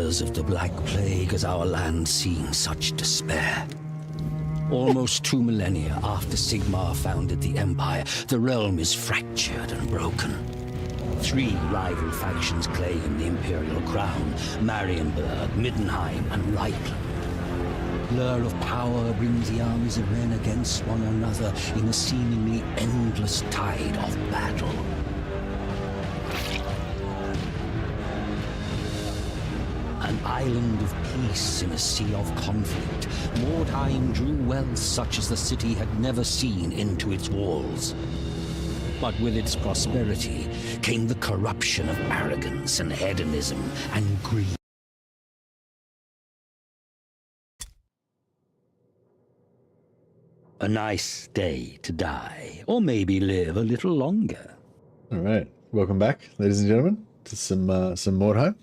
terrors of the Black Plague has our land seen such despair. Almost 2 millennia after Sigmar founded the Empire, the realm is fractured and broken. 3 rival factions claim the Imperial crown: Marienburg, Middenheim, and Reichland. Blur of power brings the armies of men against one another in a seemingly endless tide of battle. An island of peace in a sea of conflict, Mordheim drew wealth such as the city had never seen into its walls. But with its prosperity came the corruption of arrogance and hedonism and greed. A nice day to die, or maybe live a little longer. All right, welcome back, ladies and gentlemen, to some Mordheim.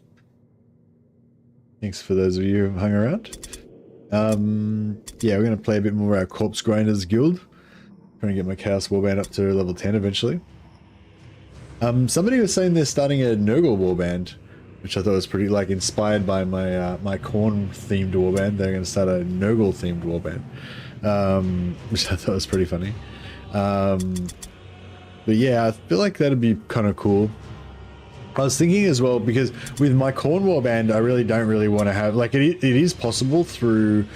Thanks for those of you who hung around. Yeah, we're going to play a bit more of our Corpse Grinders Guild. Trying to get my Chaos Warband up to level 10 eventually. Somebody was saying they're starting a Nurgle Warband, which I thought was pretty, like, inspired by my my Khorne themed warband. They're going to start a Nurgle themed warband, which I thought was pretty funny. But yeah, I feel like that'd be kind of cool. I was thinking as well, because with my Khorne Warband, I really don't want to have, like, it is possible through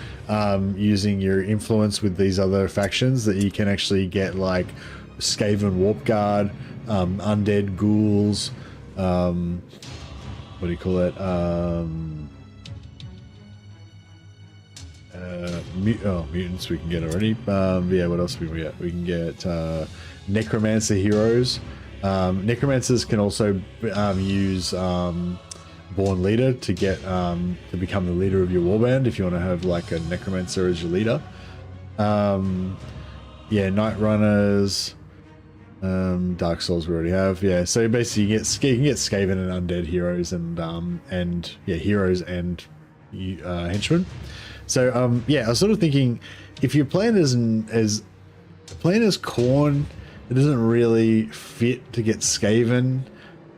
using your influence with these other factions that you can actually get, like, Skaven Warpguard, undead ghouls, what do you call it? Mutants we can get already. Yeah, what else can we get? We can get Necromancer heroes. Necromancers can also use Born Leader to get to become the leader of your warband if you want to have like a Necromancer as your leader. Yeah, Night Runners, Dark Souls we already have. Yeah, so basically you can get Skaven and undead heroes and yeah, heroes and henchmen. So yeah, I was sort of thinking if you're playing as Khorne, it doesn't really fit to get Skaven.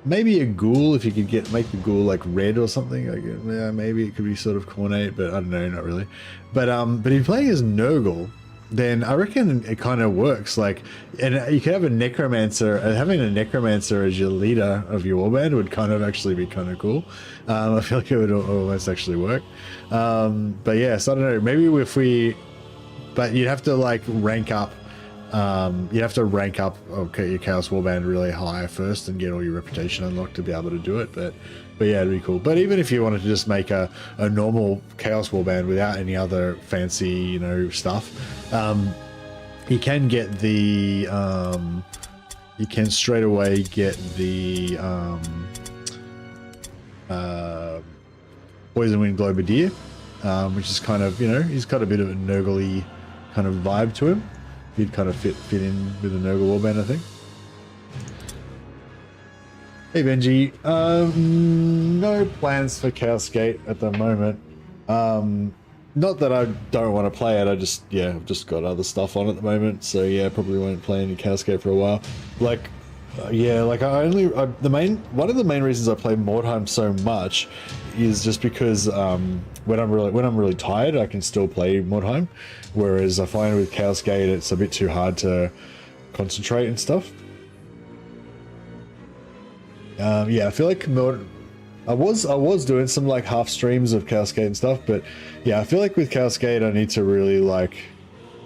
Maybe a ghoul, if you could make the ghoul like red or something. Like, yeah, maybe it could be sort of Khornate, but I don't know, not really. But if you're playing as Nurgle, then I reckon it kind of works. Like, and you could have a Necromancer. Having a Necromancer as your leader of your warband would kind of actually be kind of cool. I feel like it would almost actually work. But yeah, so I don't know. Maybe if we, but you'd have to like rank up. You have to rank up your Chaos Warband really high first and get all your reputation unlocked to be able to do it. But yeah, it'd be cool. But even if you wanted to just make a normal Chaos Warband without any other fancy, you know, stuff, you can get the you can straight away get the Poison Wind Globadier, which is kind of, you know, he's got a bit of a Nurgle-y kind of vibe to him. He'd kind of fit in with the Nurgle Warband, I think. Hey Benji, no plans for Chaos Gate at the moment. Not that I don't want to play it, I've just got other stuff on at the moment, so yeah, probably won't play any Chaos Gate for a while. Like, yeah, like one of the main reasons I play Mordheim so much is just because when I'm really tired, I can still play Mordheim, whereas I find with Chaos Gate it's a bit too hard to concentrate and stuff. Yeah, I feel like I was doing some like half streams of Chaos Gate and stuff, but yeah, I feel like with Chaos Gate I need to really like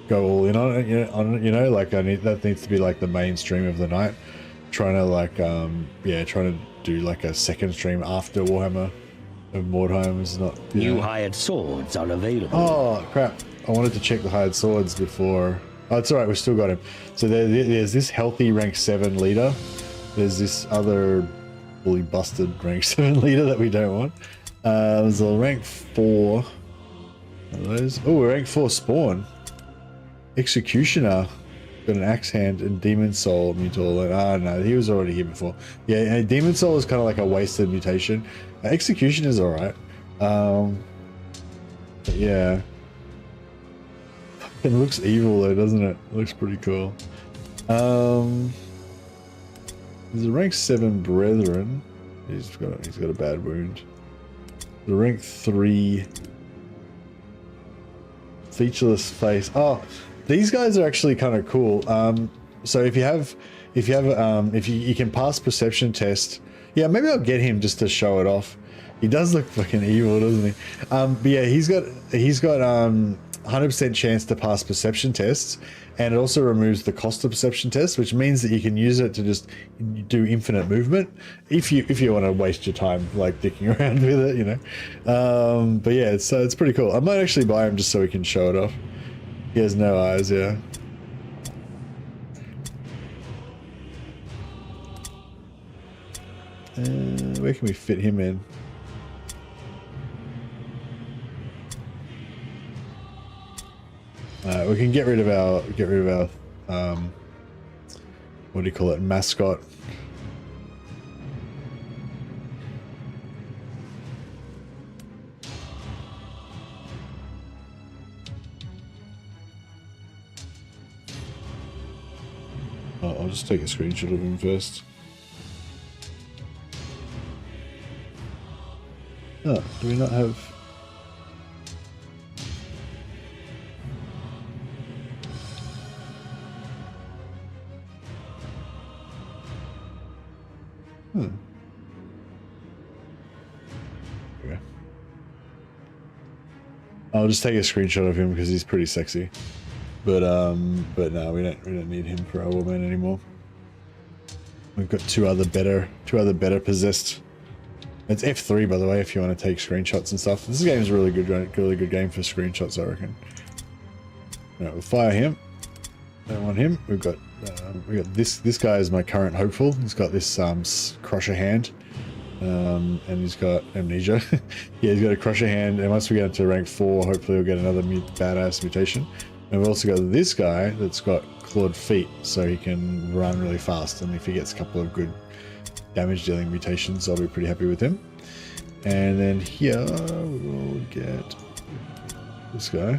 go all in on it, you know, like that needs to be like the main stream of the night. Trying to like yeah, trying to do like a second stream after Warhammer of Mordheim is not. New hired swords are available. Oh crap! I wanted to check the hired swords before. Oh, it's alright, we still got him. So there's this healthy rank 7 leader. There's this other fully busted rank 7 leader that we don't want. There's a rank 4. Of those. Oh, rank 4 spawn. Executioner. Got an Axe Hand and Demon Soul Mutal. Ah, no, he was already here before. Yeah, Demon Soul is kind of like a wasted mutation. Execution is alright. But yeah. It looks evil though, doesn't it? It looks pretty cool. There's a rank 7 Brethren. He's got a bad wound. The rank 3 featureless face. Oh, these guys are actually kind of cool. So if you can pass perception test, yeah, maybe I'll get him just to show it off. He does look fucking evil, doesn't he? But yeah, he's got 100% chance to pass perception tests, and it also removes the cost of perception tests, which means that you can use it to just do infinite movement if you want to waste your time like dicking around with it, you know. But yeah, it's pretty cool. I might actually buy him just so we can show it off. He has no eyes, yeah. Where can we fit him in? We can get rid of our what do you call it, mascot. I'll just take a screenshot of him first. Oh, do we not have? Okay. I'll just take a screenshot of him because he's pretty sexy. But no, we don't need him for our Warband anymore. We've got two other better possessed. It's F3, by the way, if you want to take screenshots and stuff. This game is a really good game for screenshots, I reckon. Alright, we'll fire him. Don't want him. We've got this guy is my current hopeful. He's got this crusher hand, and he's got amnesia. Yeah, he's got a crusher hand, and once we get up to rank 4, hopefully we'll get another badass mutation. And we've also got this guy that's got clawed feet, so he can run really fast. And if he gets a couple of good damage dealing mutations, I'll be pretty happy with him. And then here we'll get this guy.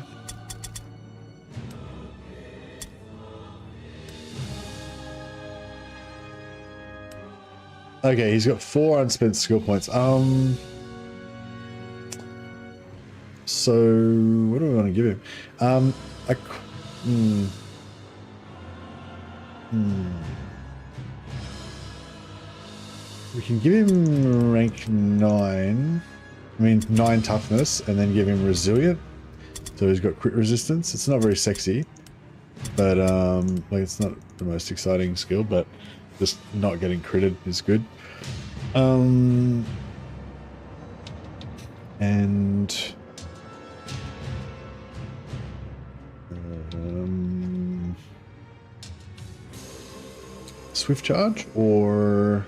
Okay, he's got 4 unspent skill points. So what do we want to give him? We can give him rank 9. I mean 9 toughness, and then give him resilient. So he's got crit resistance. It's not very sexy, but like it's not the most exciting skill, but just not getting critted is good. And swift charge or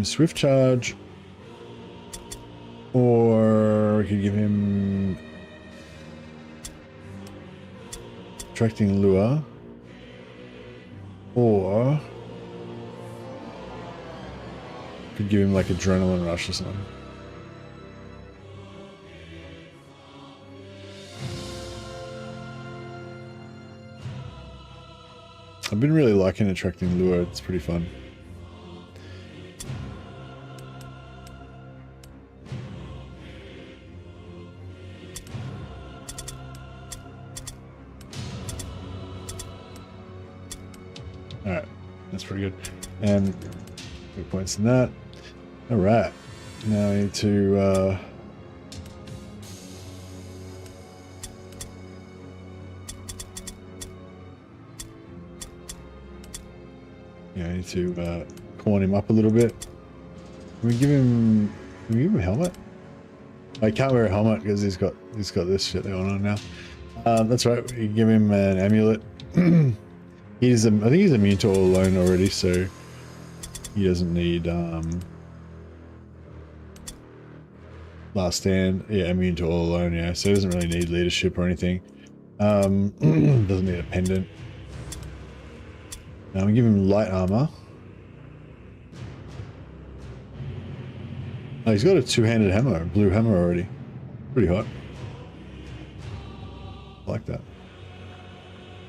swift charge, or we could give him attracting lure, or could give him like adrenaline rush or something. I've been really liking attracting lure. It's pretty fun. Alright, that's pretty good. And good points in that. Alright, now we need to I need to Khorne him up a little bit. Can we give him a helmet? I can't wear a helmet because he's got this shit going on now. That's right, we can give him an amulet. I think he's immune to all alone already, so he doesn't need last stand. Yeah, immune to all alone, yeah, so he doesn't really need leadership or anything. Doesn't need a pendant. Now we give him light armor. Oh, he's got a two-handed hammer, a blue hammer already. Pretty hot. I like that.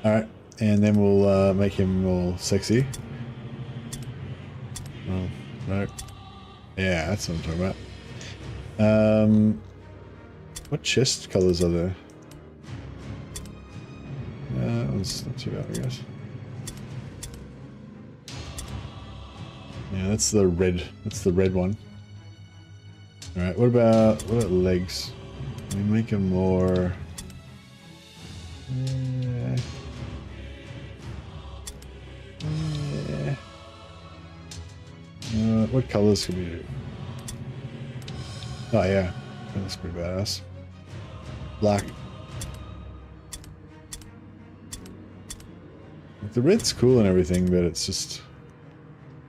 Alright, and then we'll make him more sexy. Oh, no. Yeah, that's what I'm talking about. What chest colors are there? That one's not too bad, I guess. Yeah, that's the red. That's the red one. All right. What about legs? Let me make them more. Yeah. Yeah. What colors can we do? Oh yeah, that's pretty badass. Black. The red's cool and everything, but it's just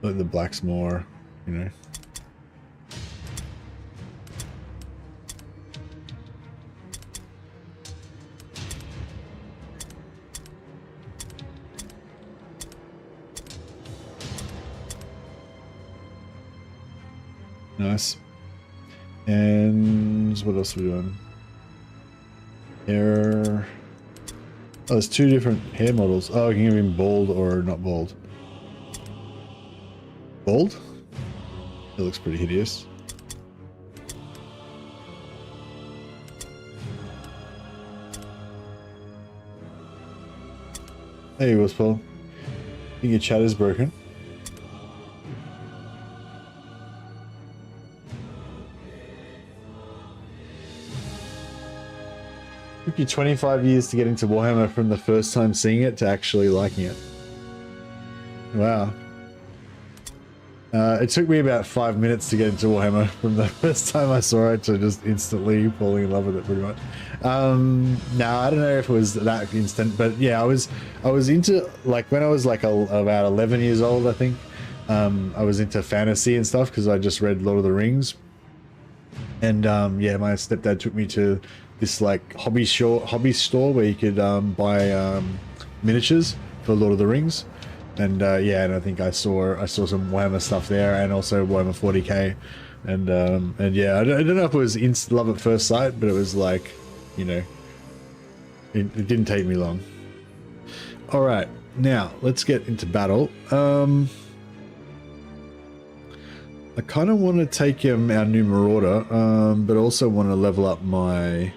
like the black's more, you know. Nice. And what else are we doing? Hair. Oh, there's two different hair models. Oh, you can give him bald or not bald. Bald? It looks pretty hideous. Hey, Wilspel. I think your chat is broken. Took you 25 years to get into Warhammer from the first time seeing it to actually liking it. Wow. It took me about 5 minutes to get into Warhammer from the first time I saw it to just instantly falling in love with it pretty much. Now I don't know if it was that instant, but yeah, I was into, like, when I was like about 11 years old, I think. I was into fantasy and stuff because I just read Lord of the Rings. And yeah, my stepdad took me to this like hobby store where you could buy miniatures for Lord of the Rings, and yeah, and I think I saw some Warhammer stuff there, and also Warhammer 40k, and yeah, I don't know if it was instant love at first sight, but it was like, you know, it didn't take me long. All right, now let's get into battle. I kind of want to take our new Marauder, but also want to level up my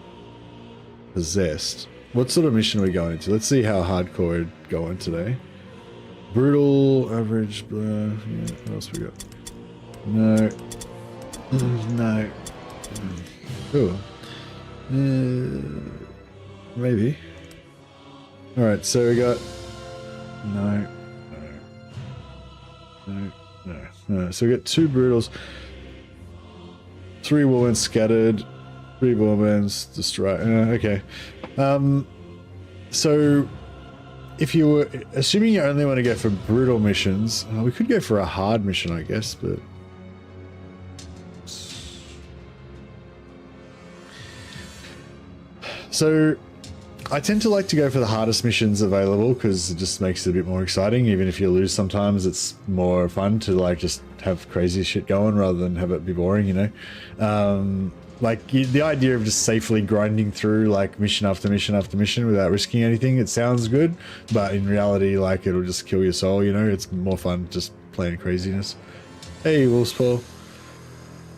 Possessed. What sort of mission are we going into? Let's see how hardcore we're going today. Brutal, average, yeah, what else we got? No. No. Cool. Maybe. Alright, so we got... No. So we got 2 Brutals, 3 Warbands scattered, 3 Warbands destroyed. Okay. So if you were assuming you only want to go for brutal missions, we could go for a hard mission, I guess, but so I tend to like to go for the hardest missions available because it just makes it a bit more exciting. Even if you lose sometimes, it's more fun to like just have crazy shit going rather than have it be boring, you know. Like the idea of just safely grinding through like mission after mission after mission without risking anything, it sounds good, but in reality, like, it'll just kill your soul, you know. It's more fun just playing craziness. Hey, Wolfspaw.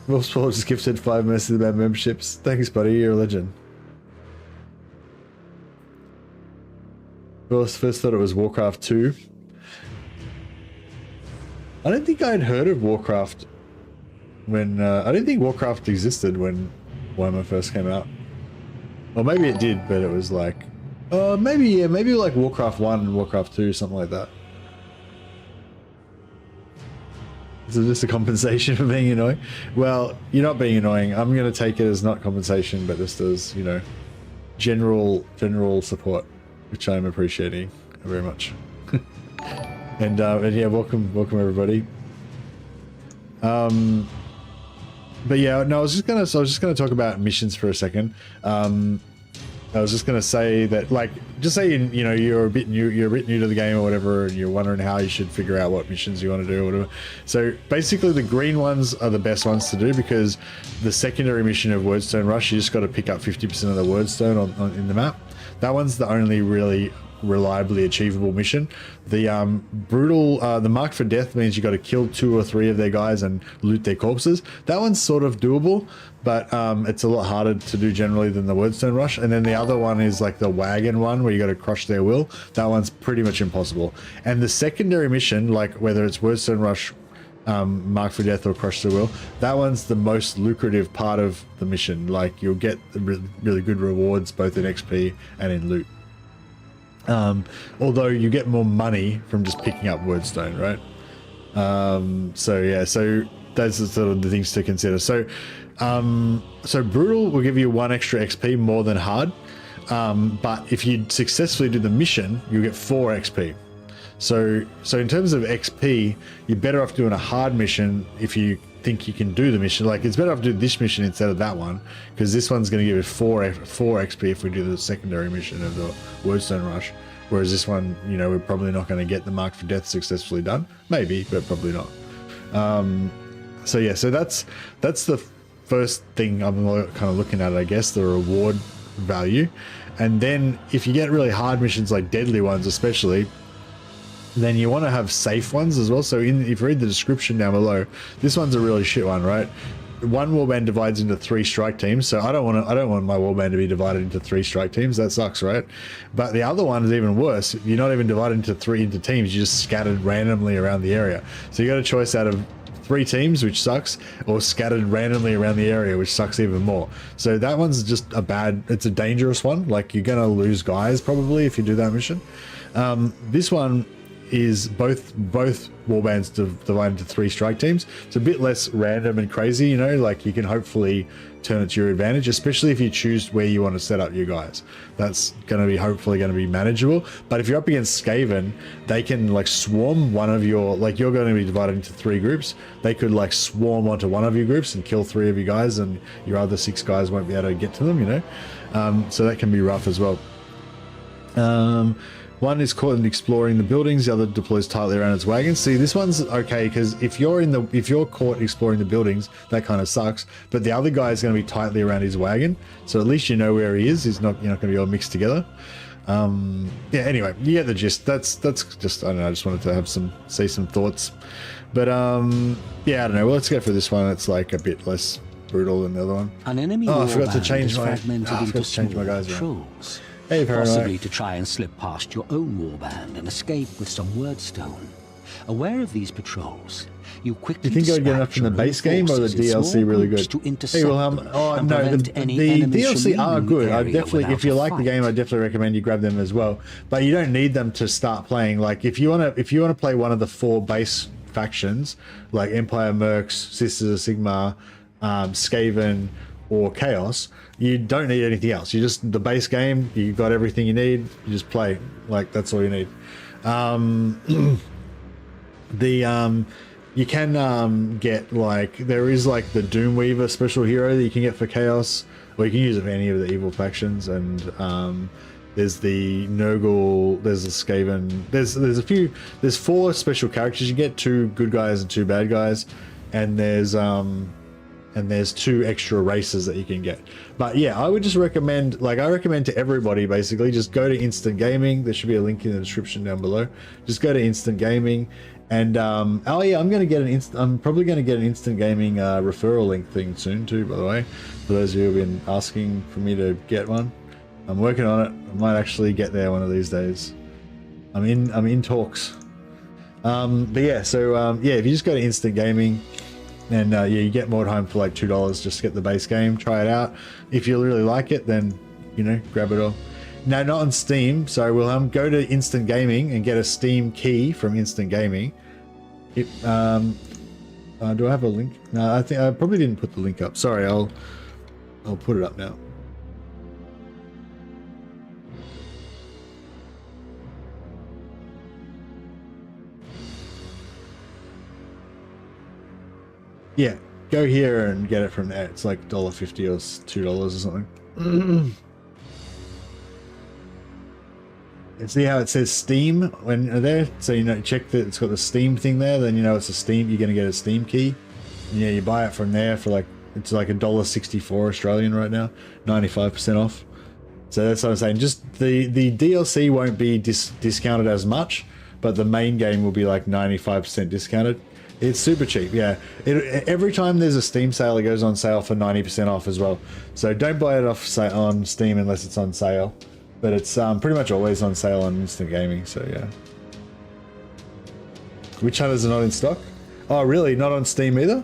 Wolfspaw just gifted 5 Mercy the Bad memberships. Thanks, buddy. You're a legend. Well, first thought it was Warcraft 2. I don't think I'd heard of Warcraft when... I don't think Warcraft existed when Warhammer first came out. Or maybe it did, but it was like... maybe, yeah, maybe like Warcraft 1 and Warcraft 2, something like that. Is it just a compensation for being annoying? Well, you're not being annoying. I'm going to take it as not compensation, but just as, you know, general support, which I'm appreciating very much. And yeah, welcome everybody. But yeah, no, I was just gonna talk about missions for a second. I was just gonna say that, like, just say you know you're a bit new to the game or whatever, and you're wondering how you should figure out what missions you want to do or whatever. So basically, the green ones are the best ones to do because the secondary mission of Wordstone Rush, you just got to pick up 50% of the Wordstone in the map. That one's the only really reliably achievable mission. The brutal, the mark for death means you got to kill 2 or 3 of their guys and loot their corpses. That one's sort of doable, but it's a lot harder to do generally than the Wordstone Rush. And then the other one is like the wagon one where you got to crush their will. That one's pretty much impossible. And the secondary mission, like whether it's Wordstone Rush, mark for death or crush the will, that one's the most lucrative part of the mission. Like you'll get really good rewards both in XP and in loot. Although you get more money from just picking up Wordstone, right? So yeah, so those are sort of the things to consider. So so brutal will give you 1 extra XP more than hard, but if you successfully do the mission, you get 4 XP. So in terms of XP, you're better off doing a hard mission if you think you can do the mission. Like it's better off to do this mission instead of that one, because this one's going to give you 4 XP if we do the secondary mission of the Wordstone Rush. Whereas this one, you know, we're probably not going to get the mark for death successfully done. Maybe, but probably not. So yeah, so that's the first thing I'm kind of looking at, I guess, the reward value. And then if you get really hard missions like deadly ones, especially, then you want to have safe ones as well. So if you read the description down below, this one's a really shit one, right? One warband divides into 3 strike teams, so I don't want my warband to be divided into 3 strike teams. That sucks, right? But the other one is even worse. You're not even divided into teams. You're just scattered randomly around the area. So you got a choice out of 3 teams, which sucks, or scattered randomly around the area, which sucks even more. So that one's just it's a dangerous one. Like you're gonna lose guys probably if you do that mission. This one is both warbands divided into 3 strike teams. It's a bit less random and crazy, you know, like you can hopefully turn it to your advantage, especially if you choose where you want to set up your guys. That's going to be hopefully going to be manageable. But if you're up against Skaven, they can like swarm one of your, like you're going to be divided into 3 groups. They could like swarm onto one of your groups and kill 3 of your guys, and your other 6 guys won't be able to get to them, you know. So that can be rough as well. One is caught in exploring the buildings, the other deploys tightly around its wagon. See, this one's okay because if you're caught exploring the buildings, that kind of sucks. But the other guy is going to be tightly around his wagon, so at least you know where he is. You're not going to be all mixed together. Yeah. Anyway, you get the gist. That's just, I don't know. I just wanted to say some thoughts. But yeah, I don't know. Well, let's go for this one. It's like a bit less brutal than the other one. An enemy I forgot to change my guys. Patrols. Hey, possibly to try and slip past your own warband and escape with some wordstone. Aware of these patrols, you quickly. You think I'd get enough in the base game or the DLC really good? Hey, well, oh no, the DLC are good. I definitely, if you like the game, I definitely recommend you grab them as well. But you don't need them to start playing. Like if you want to play one of the 4 base factions, like Empire, Mercs, Sisters of Sigmar, Skaven, or Chaos, you don't need anything else. You just, the base game, you got everything you need, you just play. Like that's all you need. You can get like, there is like the Doomweaver special hero that you can get for Chaos, or you can use it for any of the evil factions. And there's the Nurgle, there's the Skaven, there's 4 special characters. You get 2 good guys and 2 bad guys, and there's 2 extra races that you can get. But yeah, I would just recommend, like I recommend to everybody basically, just go to Instant Gaming. There should be a link in the description down below. Just go to Instant Gaming, and oh yeah, I'm probably going to get an Instant Gaming referral link thing soon too, by the way, for those of you who have been asking for me to get one. I'm working on it. I might actually get there one of these days. I'm in talks. But yeah, so yeah, if you just go to Instant Gaming, and yeah, you get Mordheim for like $2. Just get the base game, try it out. If you really like it, then, you know, grab it all. No, not on Steam. Sorry, Wilhelm. Go to Instant Gaming and get a Steam key from Instant Gaming. Do I have a link? No, I think I probably didn't put the link up. Sorry, I'll put it up now. Yeah, go here and get it from there. It's like $1.50 or $2 or something. And see how it says Steam when you're there? So you know, check that it's got the Steam thing there. Then you know it's a Steam. You're gonna get a Steam key. And yeah, you buy it from there for like, it's like $1.64 Australian right now, 95% off. So that's what I'm saying. Just the DLC won't be discounted as much, but the main game will be like 95% discounted. It's super cheap, yeah. Every time there's a Steam sale, it goes on sale for 90% off as well. So don't buy it off on Steam unless it's on sale. But it's pretty much always on sale on Instant Gaming, so yeah. Witch Hunters are not in stock? Oh, really? Not on Steam either?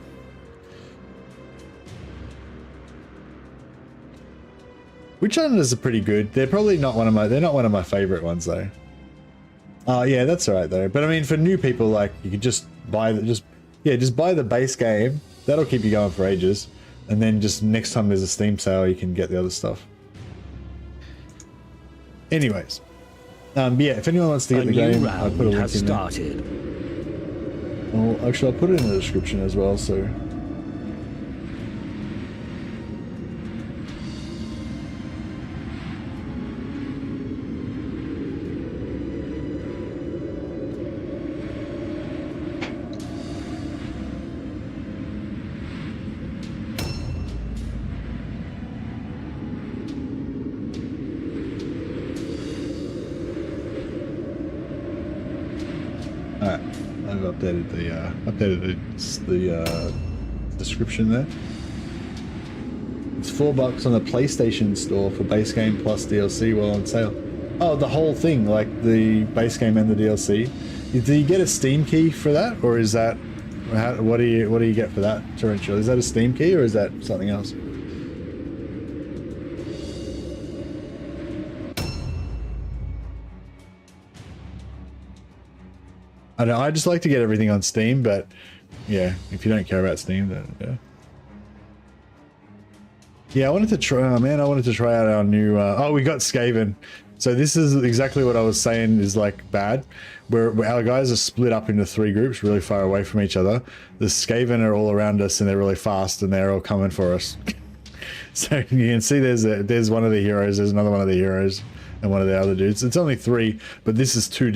Witch Hunters are pretty good. They're probably not one of my. They're not one of my favorite ones though. Oh yeah, that's alright though. But I mean, for new people, like you could just buy just buy the base game. That'll keep you going for ages. And then just next time there's a Steam sale, you can get the other stuff. Anyways, yeah. If anyone wants to get the game, I'll put a link in there. Well, actually, I'll put it in the description as well. So. Updated the description there. It's $4 on the PlayStation Store for base game plus DLC while on sale. Oh, the whole thing, like the base game and the DLC. Do you get a Steam key for that, or is that what do you get for that, Torrential? Is that a Steam key or is that something else? I don't know, I just like to get everything on Steam, but yeah, if you don't care about Steam, then yeah. Yeah, I wanted to try, oh man, I wanted to try out our new, oh, we got Skaven. So this is exactly what I was saying is like bad, where our guys are split up into 3 groups really far away from each other. The Skaven are all around us and they're really fast and they're all coming for us. So you can see there's one of the heroes, there's another one of the heroes. And one of the other dudes. It's only 3, but this is 2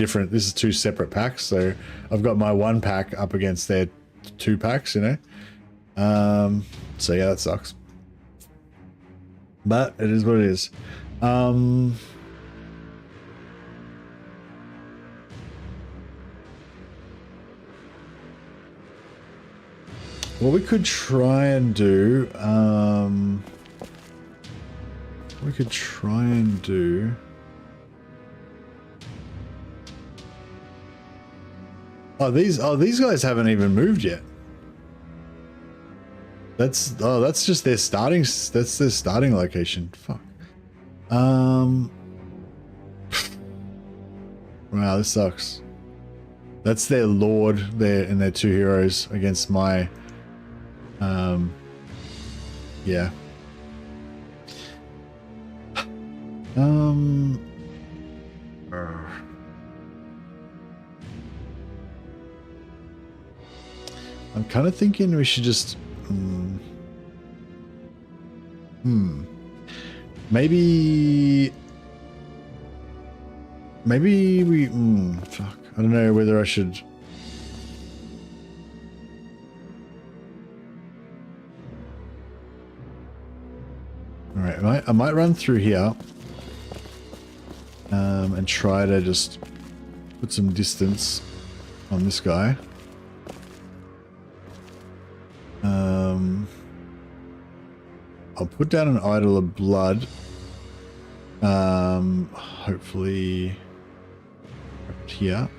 separate packs. So I've got my 1 pack up against their 2 packs, you know. So yeah, that sucks. But it is what it is. What we could try and do, Oh, these guys haven't even moved yet. That's just their starting. That's their starting location. Fuck. Wow, this sucks. That's their lord there and their 2 heroes against my. Yeah. I'm kind of thinking we should just maybe we fuck, I don't know whether I should. All right, I might run through here and try to just put some distance on this guy. I'll put down an idol of blood. Hopefully up here.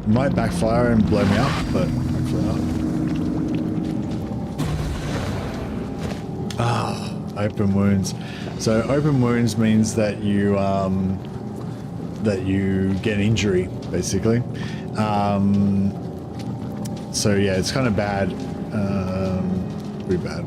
It might backfire and blow me up, but hopefully not. Ah, open wounds. So open wounds means that you get injury, basically. So yeah, it's kind of bad. Pretty bad.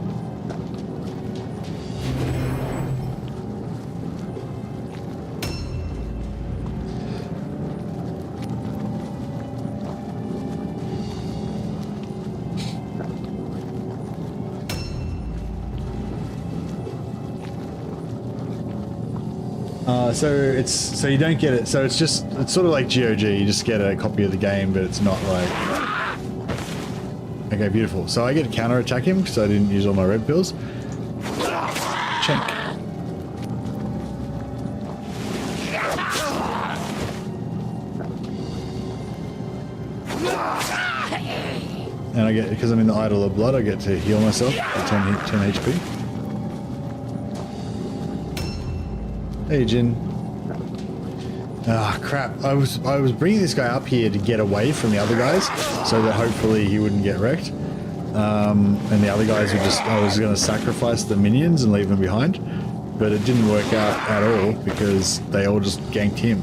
So you don't get it. So it's sort of like GOG. You just get a copy of the game, but it's not like. Okay, beautiful. So I get to counter attack him because I didn't use all my red pills. Check. And I get, because I'm in the Idol of Blood, I get to heal myself for 10 HP. Hey, Jin. Ah, crap. I was bringing this guy up here to get away from the other guys so that hopefully he wouldn't get wrecked. And the other guys were just, I was going to sacrifice the minions and leave them behind. But it didn't work out at all because they all just ganked him.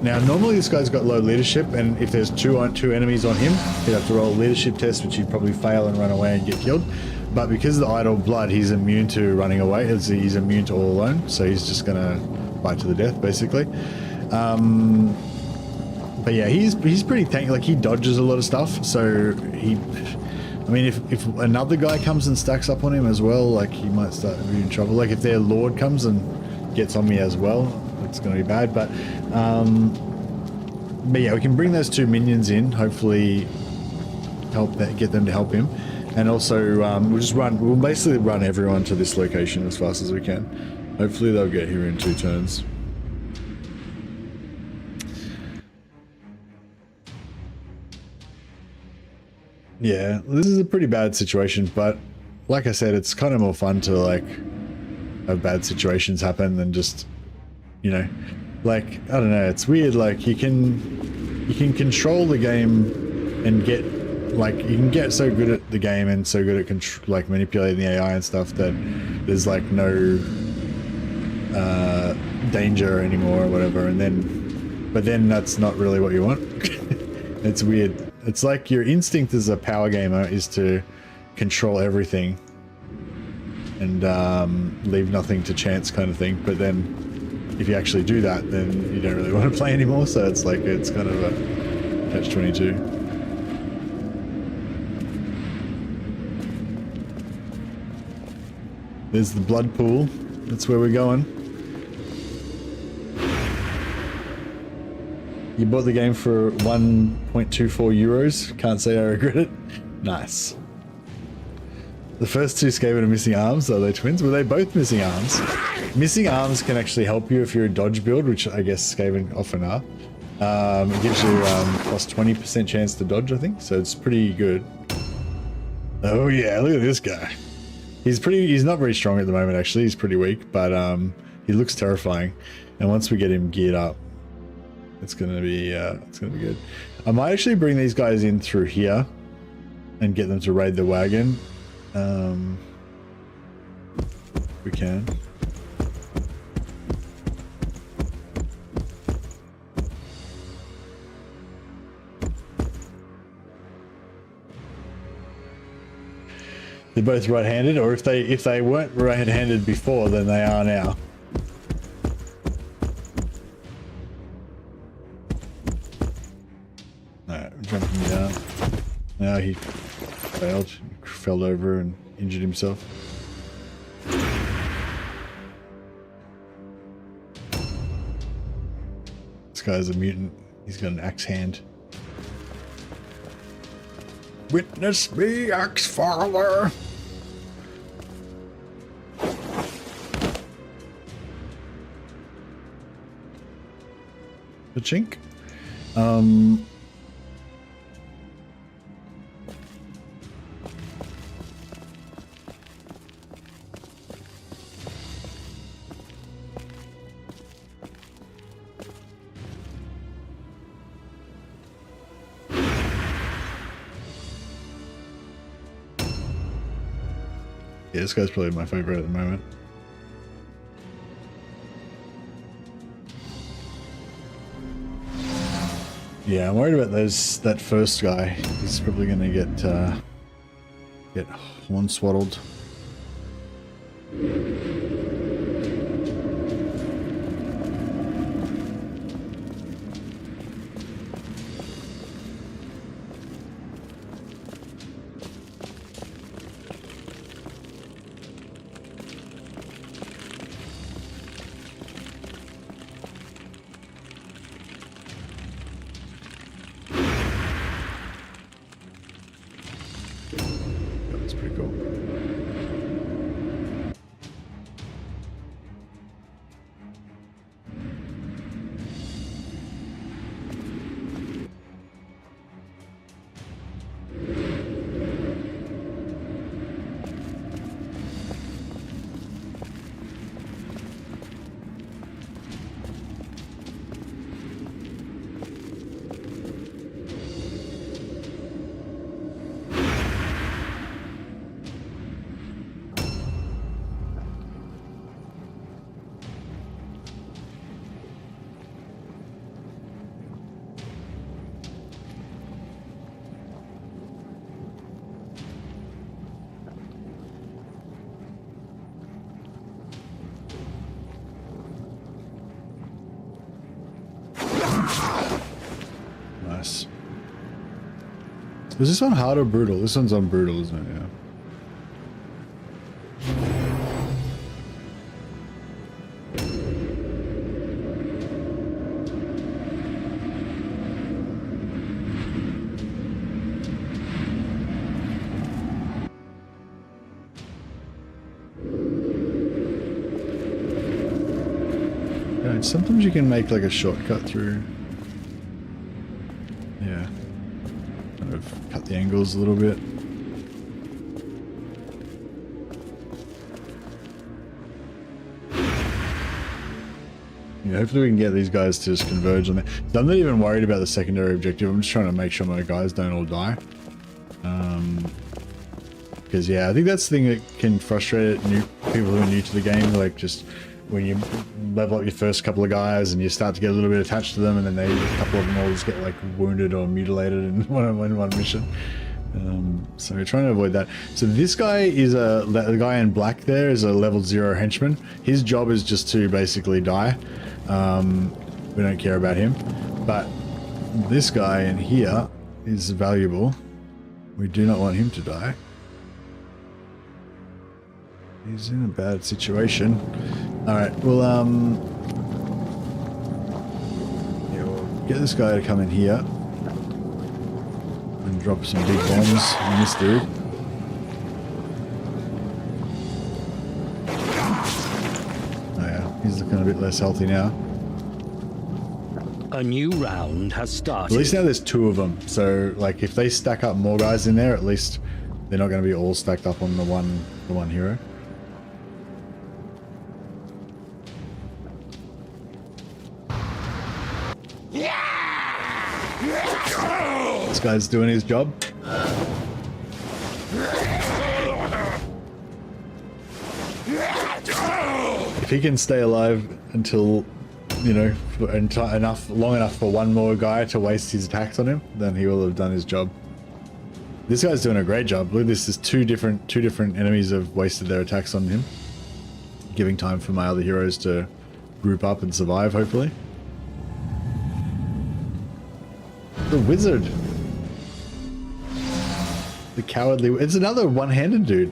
Now, normally this guy's got low leadership, and if there's two enemies on him, he'd have to roll a leadership test, which he'd probably fail and run away and get killed. But because of the Idol Blood, he's immune to running away. He's immune to all alone, so he's just going to fight to the death, basically. But yeah, he's pretty tanky. Like, he dodges a lot of stuff, so he... I mean, if another guy comes and stacks up on him as well, like, he might start to be in trouble. Like, if their Lord comes and gets on me as well, it's going to be bad. But yeah, we can bring those two minions in, hopefully get them to help him. And also, we'll basically run everyone to this location as fast as we can. Hopefully they'll get here in 2 turns. Yeah, this is a pretty bad situation, but like I said, it's kind of more fun to, like, have bad situations happen than just, you know, like, I don't know, it's weird. Like, you can control the game and get, like, you can get so good at the game and so good at like manipulating the AI and stuff that there's like no danger anymore or whatever, and then that's not really what you want. It's weird. It's like your instinct as a power gamer is to control everything and leave nothing to chance, kind of thing. But then if you actually do that, then you don't really want to play anymore. So it's like, it's kind of a catch-22. There's the blood pool. That's where we're going. You bought the game for 1.24 euros. Can't say I regret it. Nice. The first two Skaven are missing arms. Are they twins? Were they both missing arms? Missing arms can actually help you if you're a dodge build, which I guess Skaven often are. It gives you plus 20% chance to dodge, I think. So it's pretty good. Oh yeah, look at this guy. He's not very strong at the moment, actually. He's pretty weak, but he looks terrifying. And once we get him geared up, it's gonna be good. I might actually bring these guys in through here and get them to raid the wagon. We can. They're both right-handed, or if they weren't right-handed before, then they are now. Jumping down. Now he failed, fell over and injured himself. This guy's a mutant. He's got an axe hand. Witness me, axe father. The chink. Yeah, this guy's probably my favorite at the moment. Yeah, I'm worried about that first guy. He's probably gonna get hornswaddled. cool. Nice. Was this one hard or brutal? This one's on brutal, isn't it? Yeah. Yeah, sometimes you can make like a shortcut through. Yeah. Kind of cut the angles a little bit. Yeah, hopefully we can get these guys to just converge on there. So I'm not even worried about the secondary objective. I'm just trying to make sure my guys don't all die. Because yeah, I think that's the thing that can frustrate people who are new to the game. Like just when you level up your first couple of guys and you start to get a little bit attached to them, and then a couple of them all just get like wounded or mutilated in one mission. So we're trying to avoid that. So this guy is the guy in black there is a level 0 henchman. His job is just to basically die. We don't care about him. But this guy in here is valuable. We do not want him to die. He's in a bad situation. Alright, well, yeah, we'll get this guy to come in here and drop some big bombs on this dude. Oh yeah, he's looking a bit less healthy now. A new round has started. At least now there's 2 of them, so like if they stack up more guys in there, at least they're not going to be all stacked up on the one hero. This guy's doing his job. If he can stay alive until, you know, long enough for one more guy to waste his attacks on him, then he will have done his job. This guy's doing a great job. Look, this is two different enemies have wasted their attacks on him, giving time for my other heroes to group up and survive, hopefully. The wizard. The cowardly... It's another one-handed dude.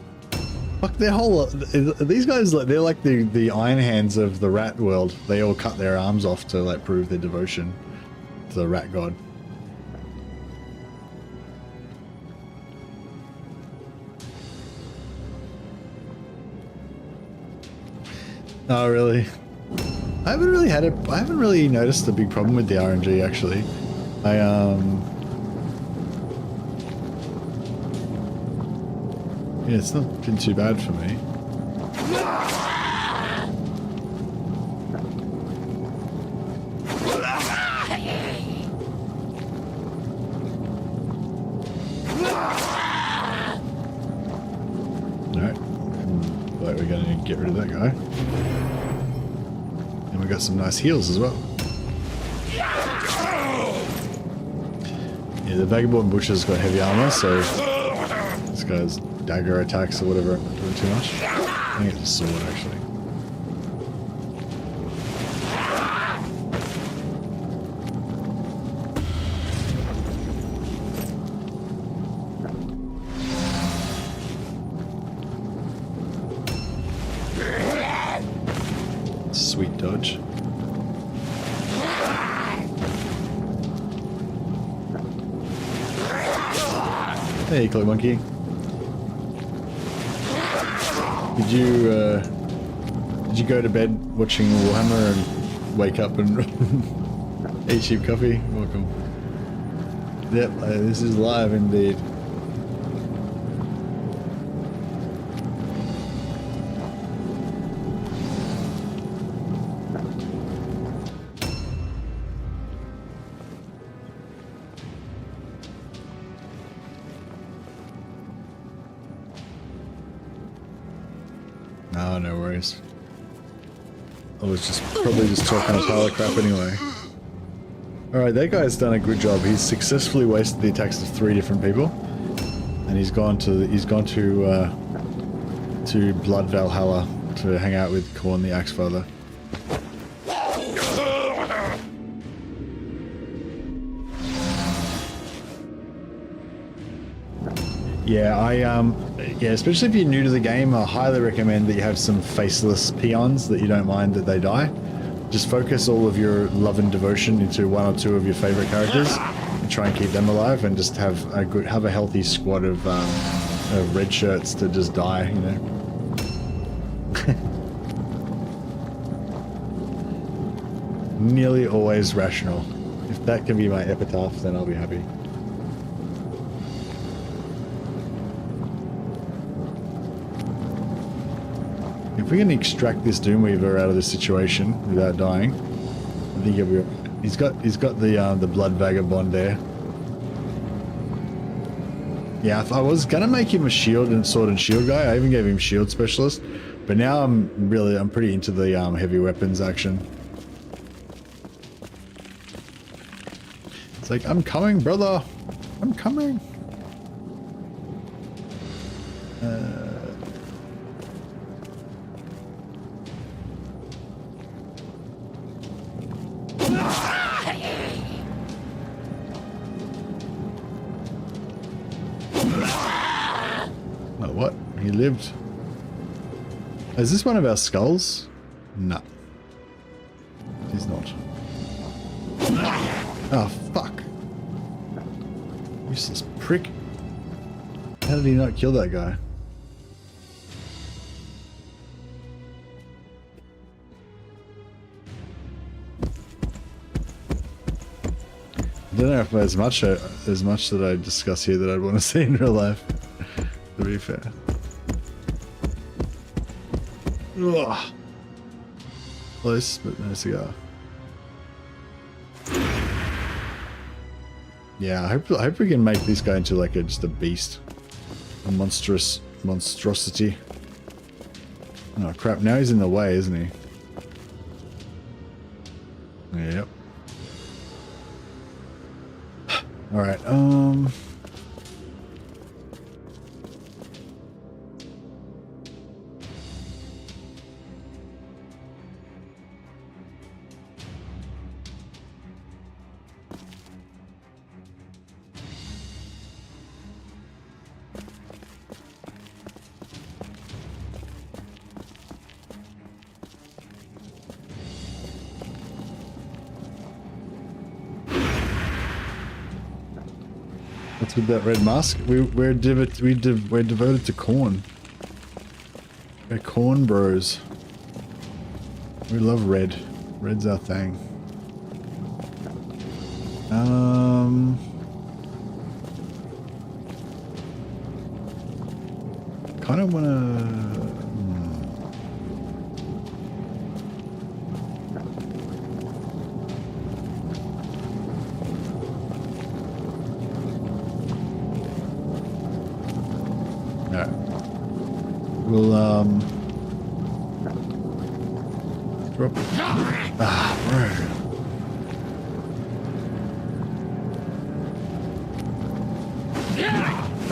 Fuck, their whole... These guys, they're like the Iron Hands of the rat world. They all cut their arms off to like prove their devotion to the rat god. Oh, really? I haven't really noticed a big problem with the RNG, actually. Yeah, it's not been too bad for me. Alright. Like we're gonna get rid of that guy. And we got some nice heals as well. Yeah, the Vagabond Butcher's got heavy armor, so this guy's dagger attacks or whatever aren't doing too much. I think it's a sword, actually. Sweet dodge. Hey, Cloak Monkey. Did you go to bed watching Warhammer and wake up and eat cheap coffee? Welcome. Yep, this is live indeed. No, no worries. I was probably just talking a pile of crap anyway. Alright, that guy's done a good job. He's successfully wasted the attacks of 3 different people. And he's gone to Blood Valhalla to hang out with Khorne the Axefather. Yeah, yeah, especially if you're new to the game, I highly recommend that you have some faceless peons that you don't mind that they die. Just focus all of your love and devotion into 1 or 2 of your favorite characters and try and keep them alive, and just have a healthy squad of red shirts to just die, you know. Nearly always rational. If that can be my epitaph, then I'll be happy. If we can extract this Doomweaver out of this situation without dying, I think he'll be. He's got the Blood Vagabond there. Yeah, I was gonna make him a sword and shield guy. I even gave him shield specialist, but now I'm pretty into the heavy weapons action. It's like, I'm coming, brother. I'm coming. What? He lived. Is this one of our skulls? No. He's not. Oh, fuck. Useless prick. How did he not kill that guy? I don't know if there's much that I discuss here that I'd want to see in real life. To be fair. Ugh. Close, but no cigar. Yeah, I hope we can make this guy into like just a beast. A monstrosity. Oh crap, now he's in the way, isn't he? Yep. Alright, what's with that red mask? We're devoted to Khorne. We're Khorne bros. We love red. Red's our thing. Kind of wanna. We'll drop. Ah, bro.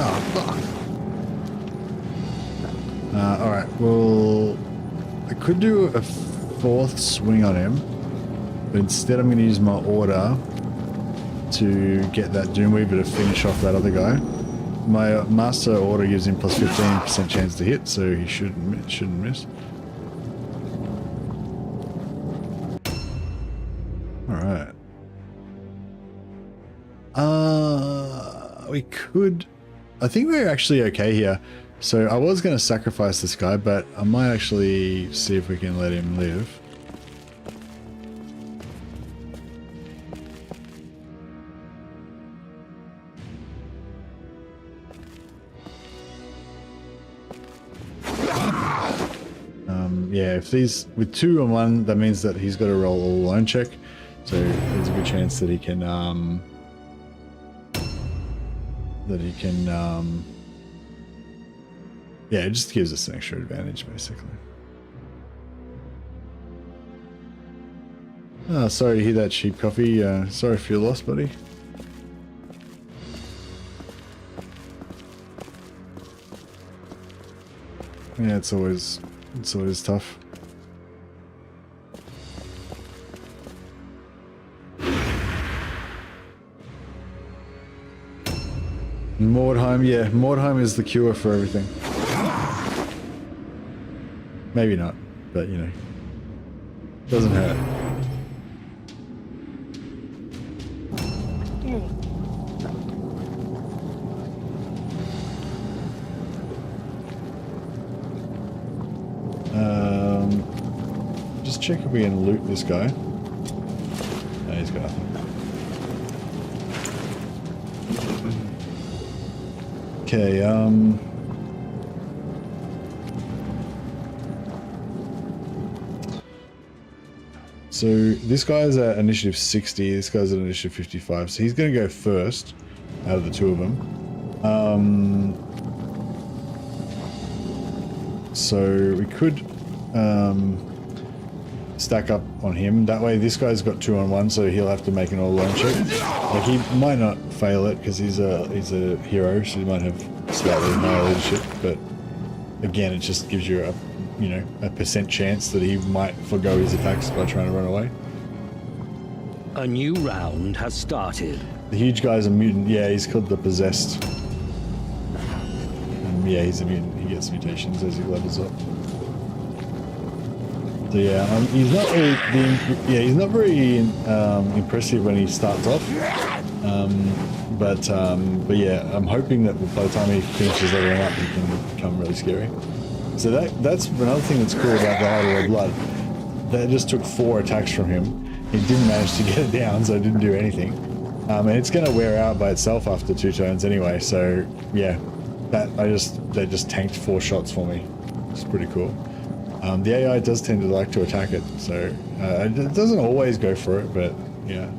Oh, fuck. Alright, well, I could do a 4th swing on him, but instead I'm going to use my order to get that Doomweaver to finish off that other guy. My master order gives him plus 15% chance to hit, so he shouldn't miss. Alright. We could... I think we're actually okay here. So I was going to sacrifice this guy, but I might actually see if we can let him live. Yeah, if these with 2 and 1, that means that he's got to roll all alone check. So there's a good chance that he can yeah, it just gives us an extra advantage basically. Oh, sorry to hear that, Sheep Coffee. Sorry for your loss, buddy. Yeah, it's always tough. Mordheim, yeah, Mordheim is the cure for everything. Maybe not, but you know, doesn't hurt. Just check if we can loot this guy. No, he's got nothing. Okay, so this guy's at initiative 60, this guy's at initiative 55, so he's going to go first out of the 2 of them. So we could stack up on him. That way this guy's got 2 on 1, so he'll have to make an all-alone check. Like, he might not fail it because he's a hero, so he might have slightly higher leadership, but again, it just gives you a, you know, a % chance that he might forgo his attacks by trying to run away. A new round has started. The huge guy's a mutant. Yeah, he's called the Possessed. Yeah, he's a mutant. He gets mutations as he levels up. So yeah, he's not really he's not very impressive when he starts off. But yeah, I'm hoping that by the time he finishes leveling up, he can become really scary. So that's another thing that's cool about the Idol of Blood. That just took 4 attacks from him. He didn't manage to get it down, so it didn't do anything. And it's going to wear out by itself after 2 turns anyway. So yeah, they just tanked 4 shots for me. It's pretty cool. The AI does tend to like to attack it, so it doesn't always go for it, but yeah.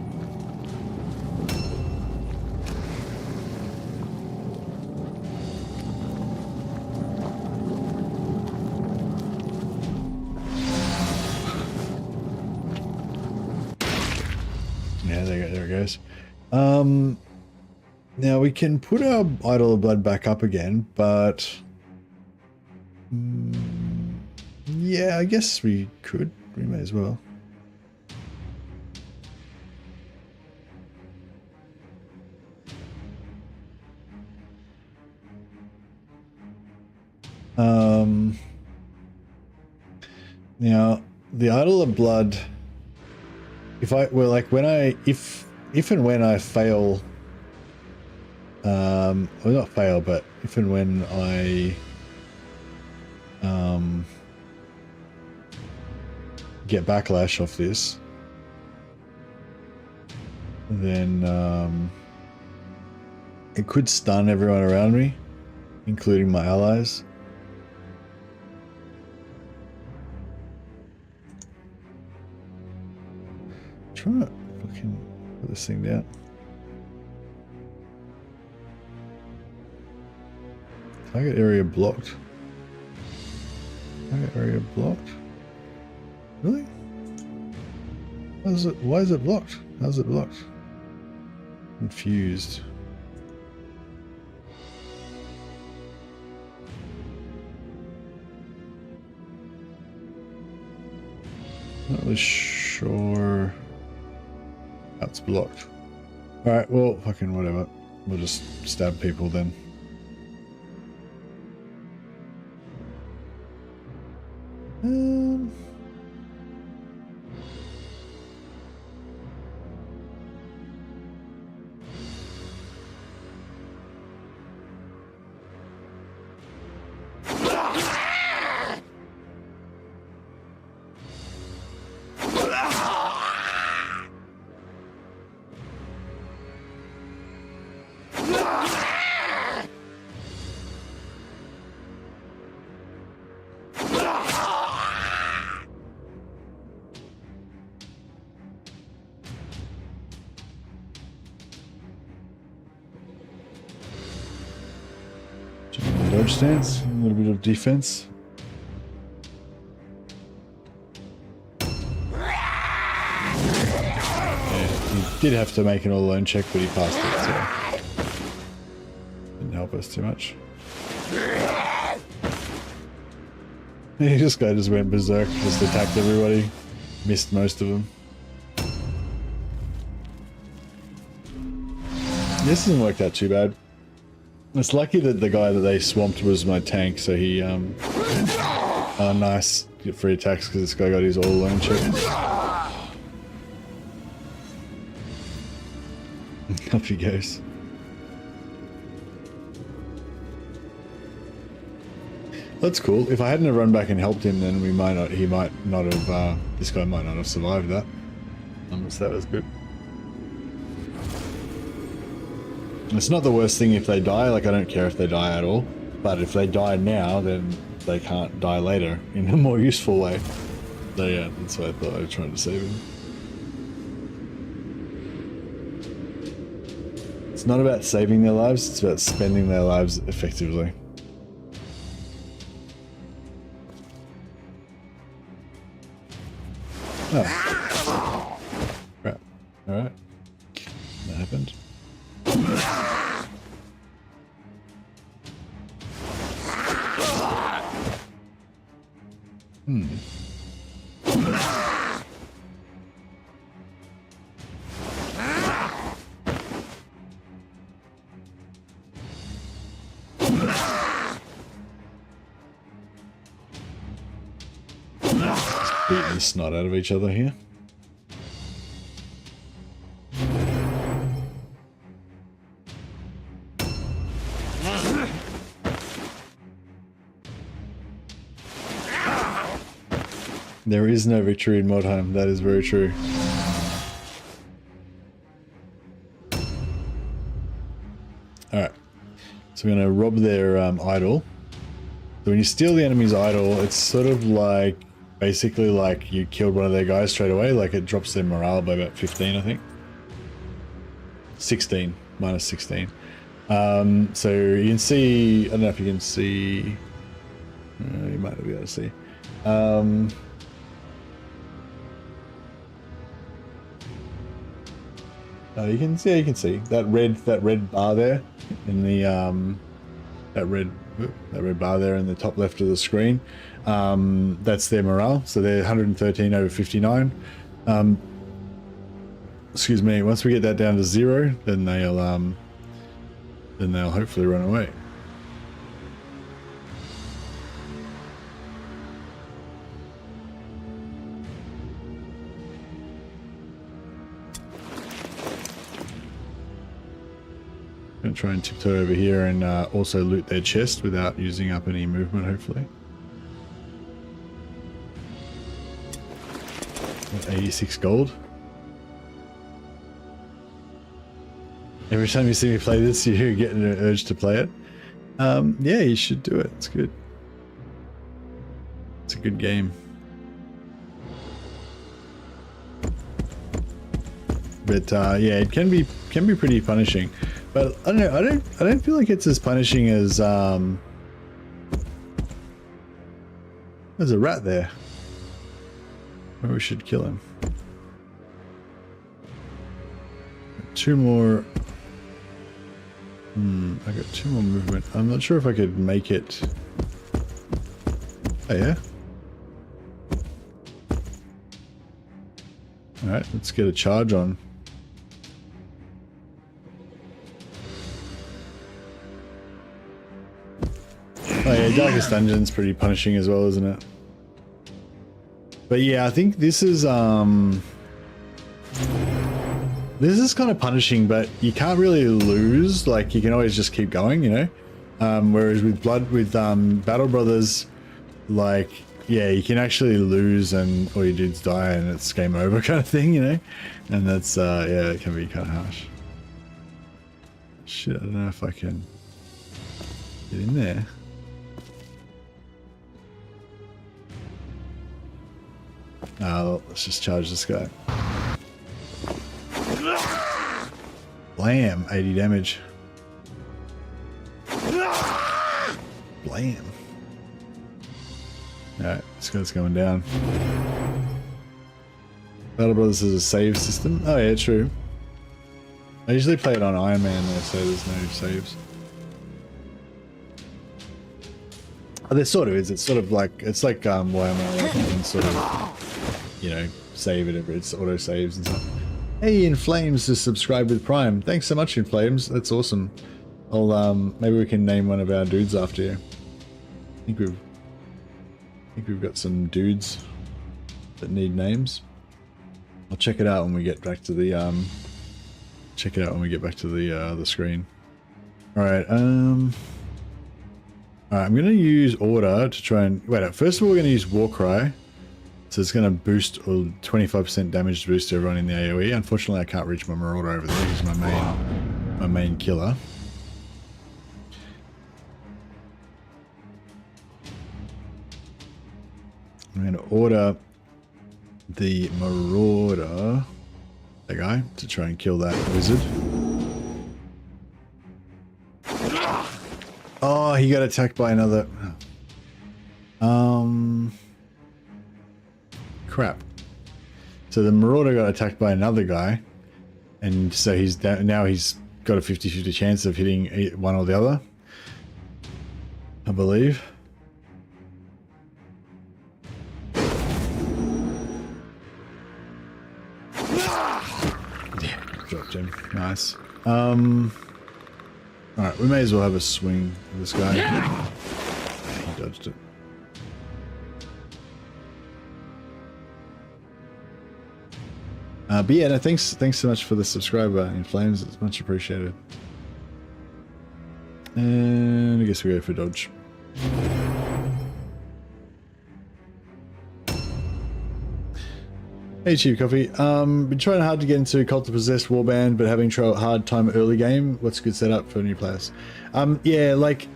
Yeah, there it goes. Now we can put our Idol of Blood back up again, but yeah, I guess we could. We may as well. Now the Idol of Blood. If and when I fail, well, not fail, but if and when I get backlash off this, then it could stun everyone around me, including my allies. Trying to fucking put this thing down. Target area blocked. Target area blocked. Really? Why is it blocked? How's it blocked? Confused. Not really sure. That's blocked. Alright, well, fucking whatever. We'll just stab people then. dodge stance, a little bit of defense. Yeah, he did have to make an all alone check, but he passed it, so didn't help us too much. This guy just went berserk, just attacked everybody, missed most of them. This hasn't worked out too bad. It's lucky that the guy that they swamped was my tank, so he, oh nice, get free attacks because this guy got his all alone check. Up he goes. That's cool. If I hadn't have run back and helped him, then he might not have, this guy might not have survived that. So that was good. It's not the worst thing if they die, like I don't care if they die at all, but if they die now, then they can't die later in a more useful way. So yeah, that's why I thought I was trying to save him. It's not about saving their lives, it's about spending their lives effectively. Oh. Crap. Alright. That happened. Beating the snot out of each other here. There is no victory in Mordheim, that is very true. Alright, so we're going to rob their idol. So when you steal the enemy's idol, it's sort of like, basically like you killed one of their guys straight away, like it drops their morale by about 15, I think. 16, minus 16. So you can see, I don't know if you can see, you might not be able to see. You can see that red bar there in the that red bar there in the top left of the screen. That's their morale, so they're 113 over 59. Excuse me. Once we get that down to 0, then they'll hopefully run away. Gonna try and tiptoe over here and also loot their chest without using up any movement, hopefully. 86 gold. Every time you see me play this, you get an urge to play it. Yeah, you should do it. It's good. It's a good game. But yeah, it can be pretty punishing. But I don't know. I don't feel like it's as punishing as there's a rat there. Maybe we should kill him. 2 more. I got 2 more movement. I'm not sure if I could make it. Oh yeah. All right, let's get a charge on. Oh yeah, Darkest Dungeon's pretty punishing as well, isn't it? But yeah, I think this is kind of punishing, but you can't really lose. Like you can always just keep going, you know. Whereas with Battle Brothers, like yeah, you can actually lose and all your dudes die and it's game over kind of thing, you know. And that's yeah, it can be kind of harsh. Shit, I don't know if I can get in there. Let's just charge this guy. Blam, 80 damage. Alright, it's going down. Battle Brothers is a save system. Oh yeah, true. I usually play it on Iron Man though, so there's no saves. Oh, there sort of is. It's sort of like, it's like Warhammer, like you can sort of, you know, save it, it's auto saves and stuff. Hey, In Flames just subscribed with Prime. Thanks so much, In Flames. That's awesome. I'll maybe we can name one of our dudes after you. I think we've got some dudes that need names. I'll check it out when we get back to the the screen. All right. Alright, I'm going to use Order to try and... Wait, first of all, we're going to use Warcry. So it's going to boost, or 25% damage boost to everyone in the AoE. Unfortunately, I can't reach my Marauder over there. He's my main killer. I'm going to order the Marauder, that guy, to try and kill that wizard. Oh, he got attacked by another... Crap. So the Marauder got attacked by another guy, and so he's now he's got a 50-50 chance of hitting one or the other, I believe. Yeah, dropped him. Nice. Alright, we may as well have a swing with this guy. He dodged it. But yeah, no, thanks so much for the subscriber, In Flames. It's much appreciated. And I guess we go for dodge. Hey Cheap Coffee, been trying hard to get into Cult of Possessed Warband, but having a hard time early game. What's a good setup for new players? Yeah, like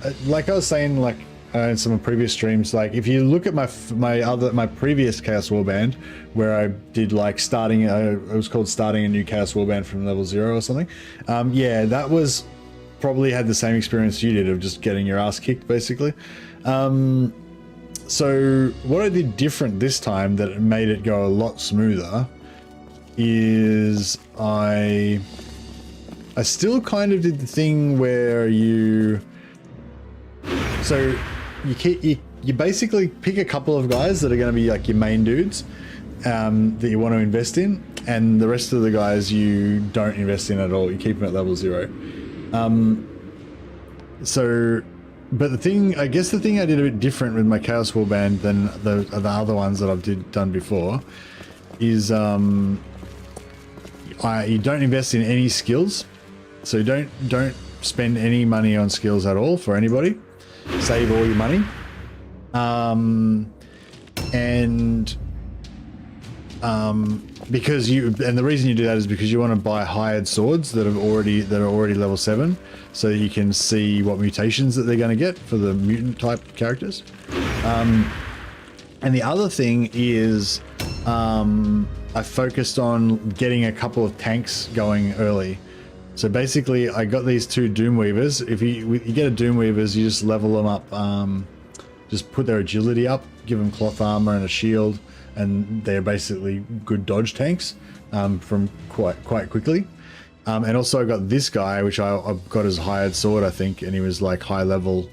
I was saying, like in some previous streams, like if you look at my previous Chaos Warband, where I did like starting, it was called starting a new Chaos Warband from level 0 or something. Yeah, that was probably had the same experience you did of just getting your ass kicked, basically. So what I did different this time that made it go a lot smoother is I still kind of did the thing where you basically pick a couple of guys that are going to be like your main dudes that you want to invest in, and the rest of the guys you don't invest in at all. You keep them at level 0. But the thing, I guess the thing I did a bit different with my Chaos Warband than the other ones that I've done before is you don't invest in any skills. So don't spend any money on skills at all for anybody. Save all your money. Because the reason you do that is because you want to buy hired swords that are already level 7, so you can see what mutations that they're going to get for the mutant type characters. And the other thing is I focused on getting a couple of tanks going early. So basically I got these 2 Doomweavers. If you get a Doomweavers, you just level them up, just put their agility up, give them cloth armor and a shield, and they're basically good dodge tanks from quite quickly. And also I got this guy, which I got as hired sword, I think, and he was like high level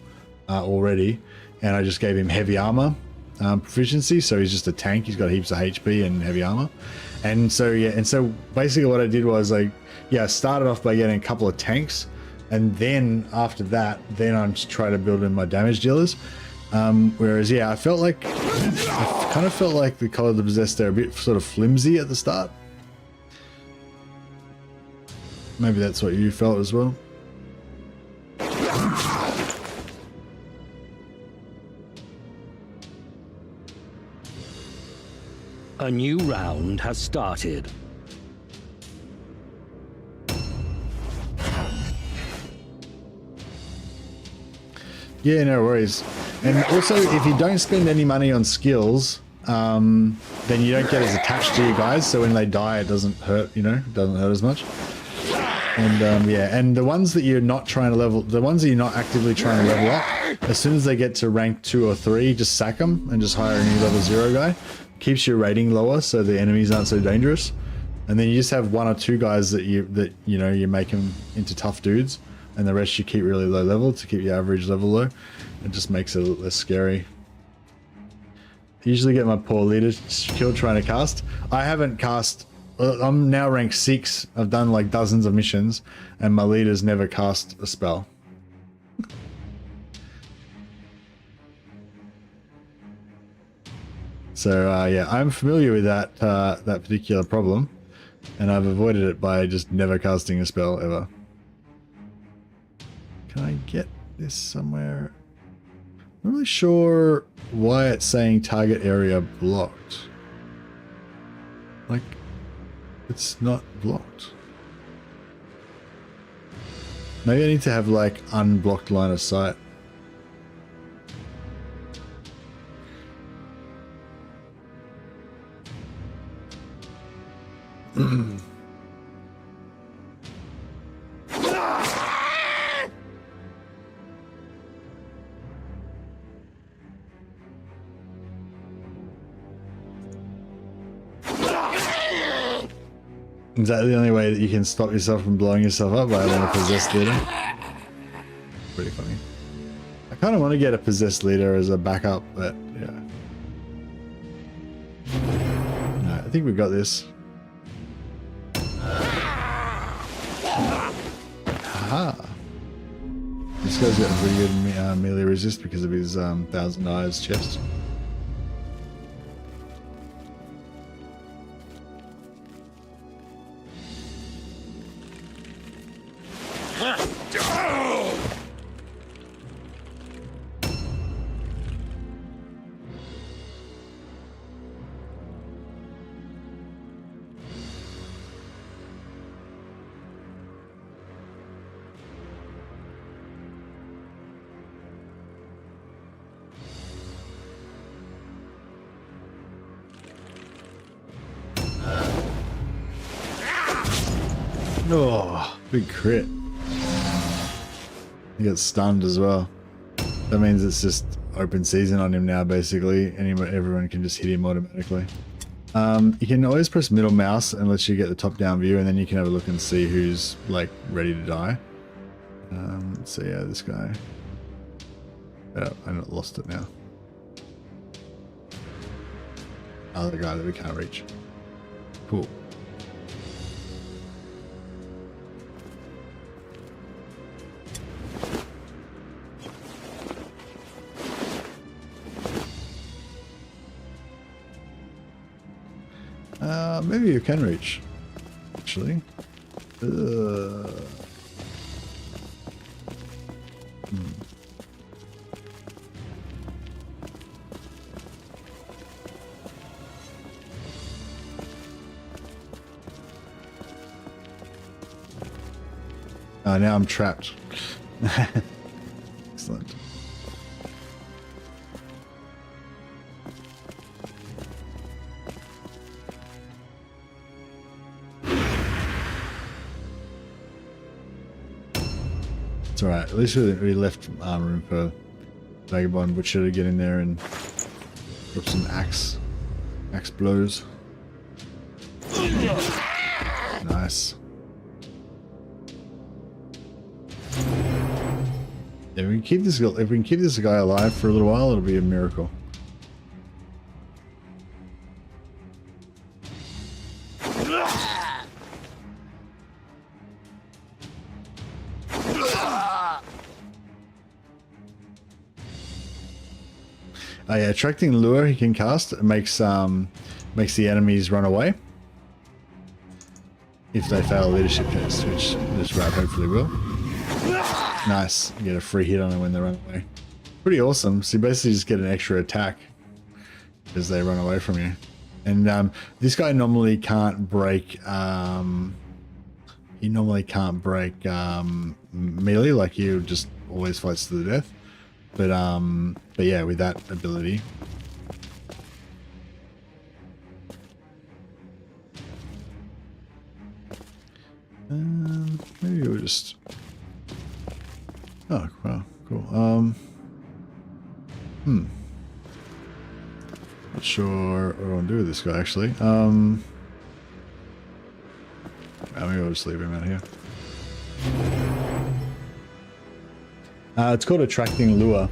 already, and I just gave him heavy armor proficiency, so he's just a tank. He's got heaps of HP and heavy armor. And so yeah, and so basically what I did was I started off by getting a couple of tanks, and then after that, then I'm just trying to build in my damage dealers. Whereas yeah, I kind of felt like the Cult of the Possessed are a bit sort of flimsy at the start. Maybe that's what you felt as well. A new round has started. Yeah, no worries. And also, if you don't spend any money on skills, then you don't get as attached to your guys, so when they die, it doesn't hurt, you know, it doesn't hurt as much. And yeah, and the ones that you're not trying to level, the ones that you're not actively trying to level up, as soon as they get to rank 2 or 3, just sack them and just hire a new level 0 guy. Keeps your rating lower so the enemies aren't so dangerous. And then you just have 1 or 2 guys that you know you make them into tough dudes, and the rest you keep really low level to keep your average level low. It just makes it a little less scary. I usually get my poor leader killed trying to cast. I haven't cast. I'm now rank 6. I've done like dozens of missions, and my leader's never cast a spell. So yeah, I'm familiar with that that particular problem, and I've avoided it by just never casting a spell ever. Can I get this somewhere? I'm not really sure why it's saying target area blocked. Like, it's not blocked. Maybe I need to have like unblocked line of sight. Is that the only way that you can stop yourself from blowing yourself up by having a possessed leader? Pretty funny. I kind of want to get a possessed leader as a backup, but yeah. No, I think we've got this. Aha! This guy's got a pretty good melee resist because of his 1,000 eyes chest. Oh, big crit. He got stunned as well. That means it's just open season on him now, basically. Everyone can just hit him automatically. You can always press middle mouse and lets you get the top-down view, and then you can have a look and see who's like ready to die. So yeah, this guy. Oh, I lost it now. Oh, the guy that we can't reach. Cool. Maybe you can reach, actually. Oh, now I'm trapped. Excellent. It's alright, at least we left room for Vagabond Butcher to get in there and drop some axe blows. Nice. If we can keep this guy alive for a little while, it'll be a miracle. Oh yeah, attracting lure he can cast. It makes the enemies run away if they fail a leadership test, which this rat hopefully will. Nice, you get a free hit on them when they run away. Pretty awesome. So you basically just get an extra attack as they run away from you. And this guy normally can't break. He normally can't break melee, like he just always fights to the death. But yeah, with that ability. maybe we'll just... Oh, wow, cool. Not sure what I want to do with this guy, actually. Maybe I'll just leave him out here. It's called Attracting Lure.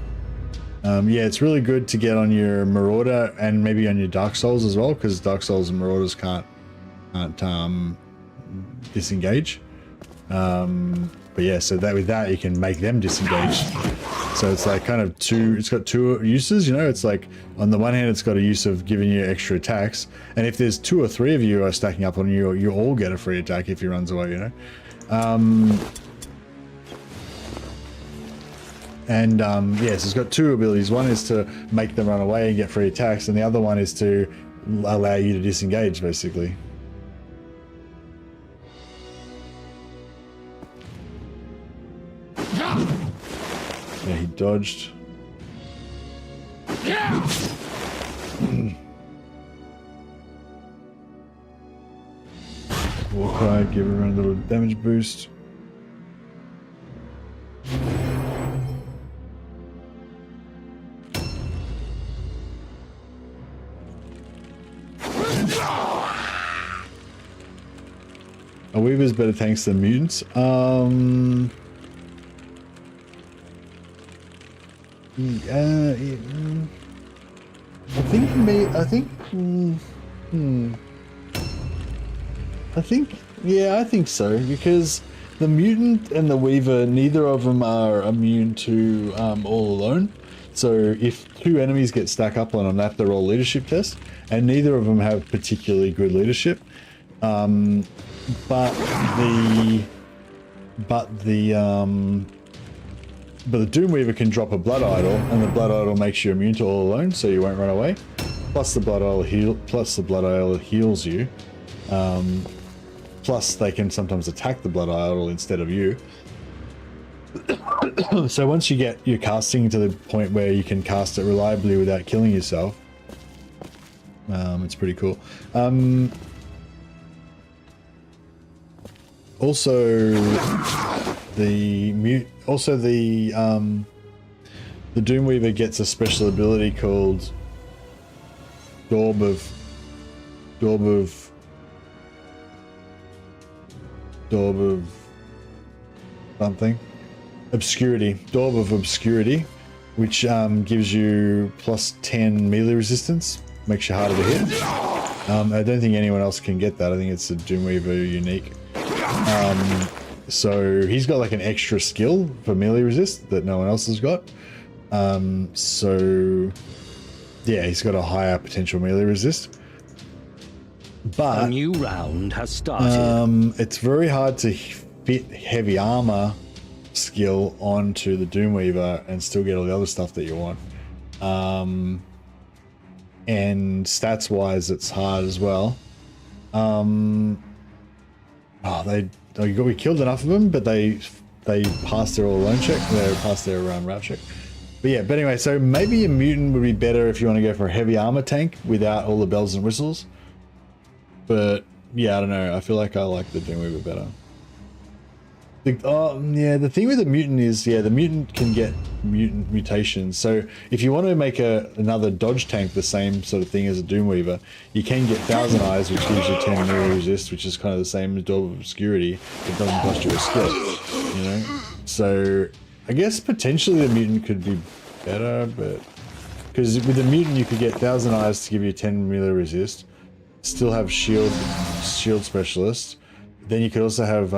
Yeah, it's really good to get on your Marauder and maybe on your Dark Souls as well, because Dark Souls and Marauders can't disengage. But yeah, so that with that you can make them disengage. So it's like kind of it's got two uses, you know. It's like on the one hand it's got a use of giving you extra attacks, and if there's 2 or 3 of you are stacking up on you, you all get a free attack if he runs away, you know. Yes, it's got 2 abilities. One is to make them run away and get free attacks, and the other one is to allow you to disengage, basically. Yeah, he dodged. Warcry, give everyone a little damage boost. Are Weavers better tanks than mutants? I think so, because the mutant and the Weaver, neither of them are immune to all alone. So if 2 enemies get stacked up on them, they have to roll leadership test, and neither of them have particularly good leadership. But the Doomweaver can drop a Blood Idol, and the Blood Idol makes you immune to all alone, so you won't run away. Plus the Blood Idol heals you. Plus they can sometimes attack the Blood Idol instead of you. So once you get your casting to the point where you can cast it reliably without killing yourself, it's pretty cool. Also, the Doomweaver gets a special ability called Daub of something. Obscurity. Daub of Obscurity, which gives you plus 10 melee resistance, makes you harder to hit. I don't think anyone else can get that. I think it's a Doomweaver unique. So he's got like an extra skill for melee resist that no one else has got. So yeah, he's got a higher potential melee resist. But a new round has started. It's very hard to fit heavy armor skill onto the Doomweaver and still get all the other stuff that you want. And stats wise, it's hard as well. We killed enough of them, but they passed their all alone check. They passed their route check. But anyway, so maybe a mutant would be better if you want to go for a heavy armor tank without all the bells and whistles. But yeah, I don't know. I feel like I like the Doomweaver better. The thing with the mutant is, the mutant can get mutant mutations. So if you want to make another dodge tank the same sort of thing as a Doomweaver, you can get Thousand Eyes, which gives you 10 melee resist, which is kind of the same as Daub of Obscurity. It doesn't cost you a skill, you know? So I guess potentially the mutant could be better, but because with the mutant you could get Thousand Eyes to give you 10 melee resist, still have shield specialist. Then you could also have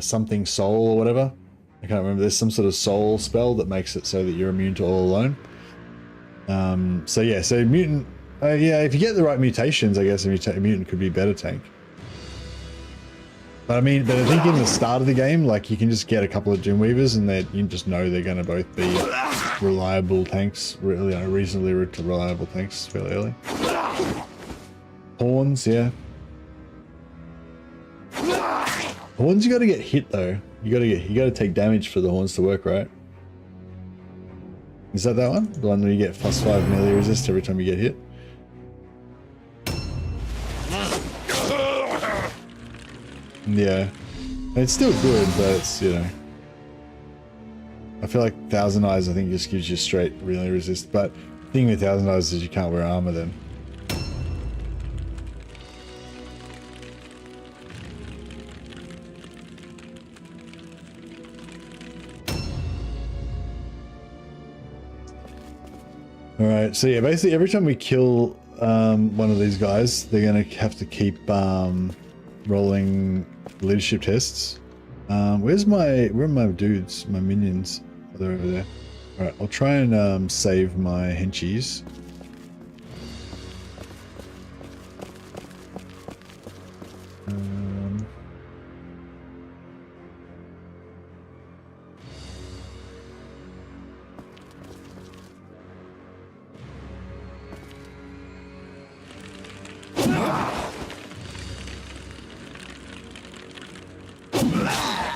something soul or whatever. I can't remember. There's some sort of soul spell that makes it so that you're immune to all alone. So mutant. If you get the right mutations, I guess a mutant could be a better tank. But I think in the start of the game, like you can just get a couple of Doomweavers and you just know they're going to both be reliable tanks, reasonably reliable tanks fairly early. Horns, yeah. Horns, you got to get hit though. You got to take damage for the horns to work, right? Is that one? The one where you get +5 melee resist every time you get hit? Yeah. It's still good, but it's, you know. I feel like Thousand Eyes, I think, just gives you straight really resist. But the thing with Thousand Eyes is you can't wear armor then. Alright, so yeah, basically every time we kill one of these guys, they're going to have to keep rolling leadership tests. Where are my dudes, my minions? Oh, they're over there. Alright, I'll try and save my henchies.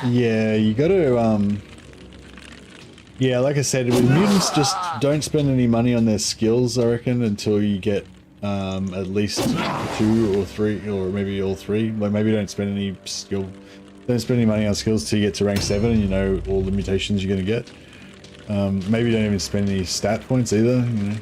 Yeah, you gotta, yeah, like I said, with mutants, just don't spend any money on their skills, I reckon, until you get, at least 2 or 3, or maybe all 3. Like, maybe don't spend any money on skills till you get to rank 7 and you know all the mutations you're gonna get. Maybe don't even spend any stat points either, you know.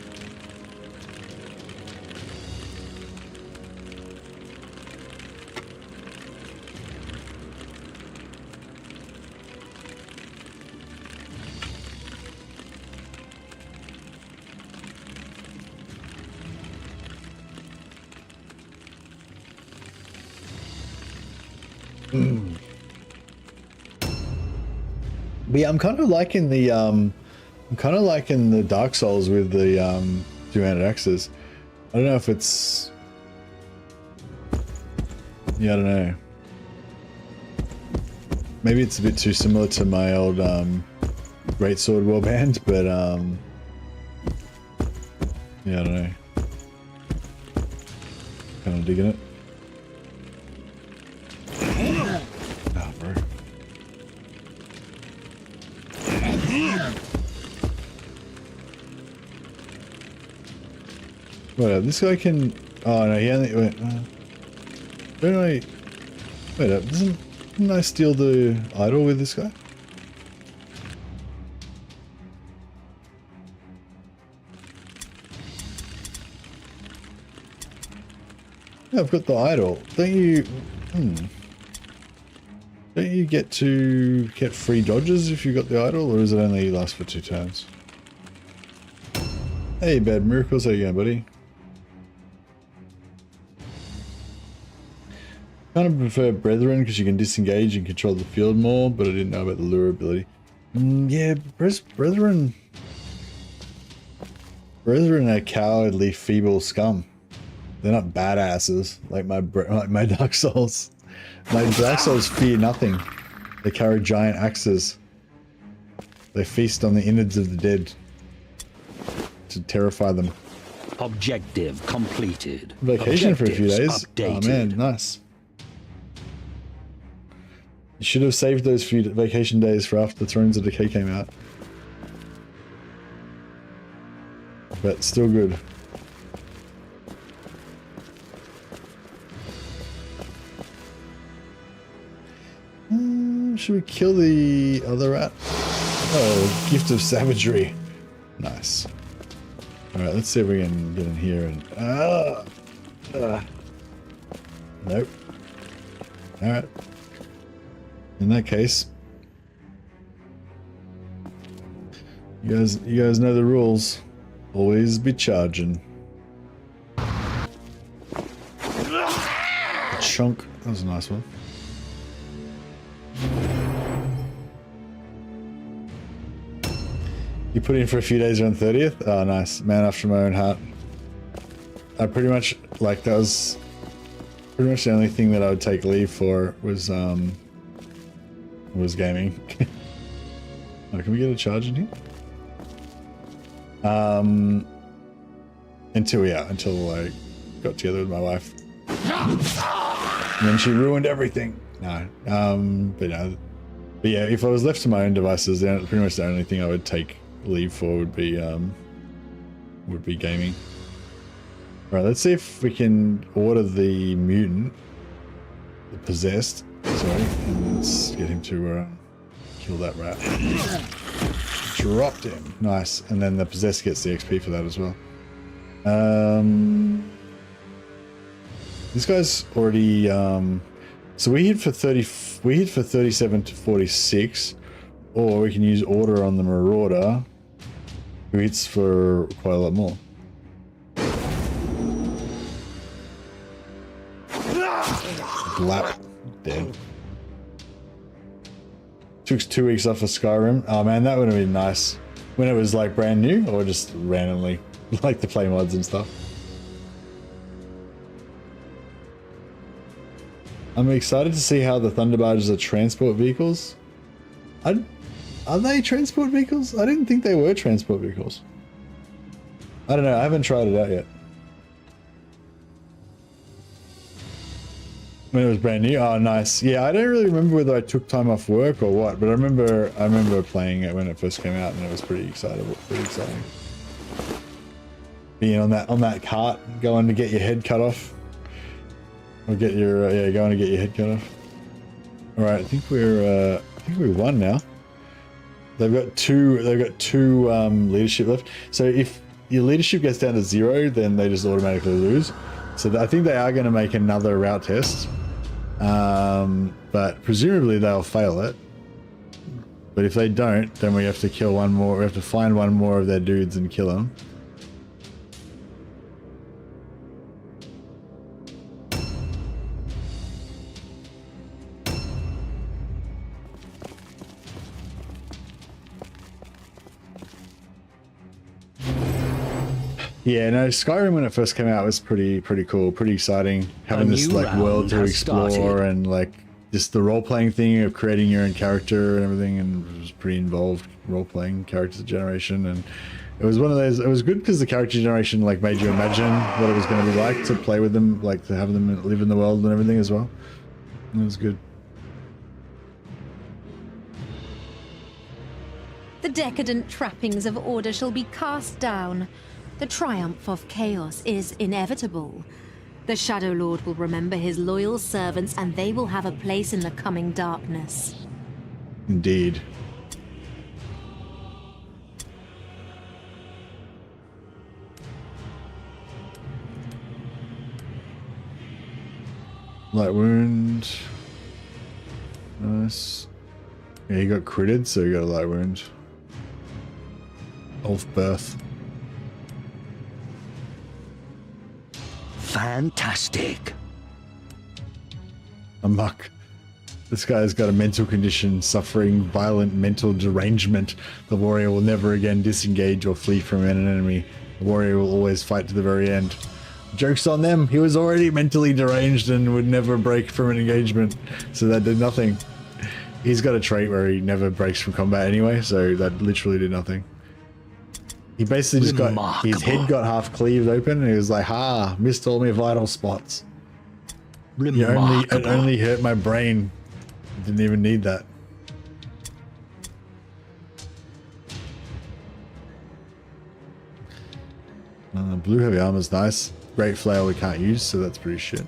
But yeah, I'm kind of liking the Dark Souls with the two-handed axes. I don't know if it's, yeah, I don't know. Maybe it's a bit too similar to my old Greatsword Warband, but yeah, I don't know. Kind of digging it. Oh, bro. Wait, this guy can... Oh no, he only... Wait, don't I... Wait up, didn't I steal the idol with this guy? Yeah, I've got the idol. Don't you... Don't you get to get free dodges if you got the idol, or is it only last for 2 turns? Hey, Bad Miracles, how you going, buddy? Kind of prefer Brethren because you can disengage and control the field more, but I didn't know about the lure ability. Yeah, Brethren are cowardly, feeble scum. They're not badasses like my Dark Souls. My Dark Souls fear nothing. They carry giant axes. They feast on the innards of the dead to terrify them. Objective completed. Vacation for a few days. Updated. Oh man, nice. You should have saved those few vacation days for after Thrones of Decay came out. But still good. Should we kill the other rat? Oh, Gift of Savagery. Nice. Alright, let's see if we can get in here and... Nope. Alright. In that case... You guys know the rules. Always be charging. A chunk. That was a nice one. You put in for a few days around 30th? Oh, nice. Man after my own heart. I pretty much, like, that was pretty much the only thing that I would take leave for was gaming. Oh, can we get a charge in here? Until I got together with my wife. And then she ruined everything. No. But yeah, if I was left to my own devices, then pretty much the only thing I would take leave for would be gaming. Alright, let's see if we can order the mutant, the possessed, Sorry, and let's get him to kill that rat. Dropped him. Nice. And then the possessed gets the XP for that as well. This guy's already so we hit for 37 to 46, or we can use order on the Marauder, who hits for quite a lot more. Lap dead. Took 2 weeks off of Skyrim. Oh man, that would have been nice when it was like brand new, or just randomly like the play mods and stuff. I'm excited to see how the Thunderbarges are transport vehicles. Are they transport vehicles? I didn't think they were transport vehicles. I don't know, I haven't tried it out yet. When it was brand new? Oh, nice. Yeah, I don't really remember whether I took time off work or what, but I remember playing it when it first came out, and it was pretty exciting. Being on that cart, going to get your head cut off. Or get your going to get your head cut off. All right, I think we won now. They've got two leadership left. So if your leadership gets down to 0, then they just automatically lose. So I think they are going to make another route test, but presumably they'll fail it. But if they don't, then we have to kill one more. We have to find one more of their dudes and kill them. Yeah, no, Skyrim when it first came out was pretty cool, pretty exciting. Having this like world to explore and like just the role-playing thing of creating your own character and everything, and it was pretty involved role-playing character generation. And it was one of those, it was good because the character generation like made you imagine what it was going to be like to play with them, like to have them live in the world and everything as well. It was good. The decadent trappings of order shall be cast down. The triumph of chaos is inevitable. The Shadow Lord will remember his loyal servants, and they will have a place in the coming darkness. Indeed. Light wound. Nice. Yeah, he got critted, so he got a light wound. Off birth. Fantastic. A muck. This guy's got a mental condition, suffering violent mental derangement. The warrior will never again disengage or flee from an enemy. The warrior will always fight to the very end. Joke's on them. He was already mentally deranged and would never break from an engagement, so that did nothing. He's got a trait where he never breaks from combat anyway, so that literally did nothing. He basically just got, his head got half cleaved open, and he was like, ha, missed all my vital spots. It only hurt my brain. Didn't even need that. Blue heavy armor's nice. Great flail we can't use, so that's pretty shit.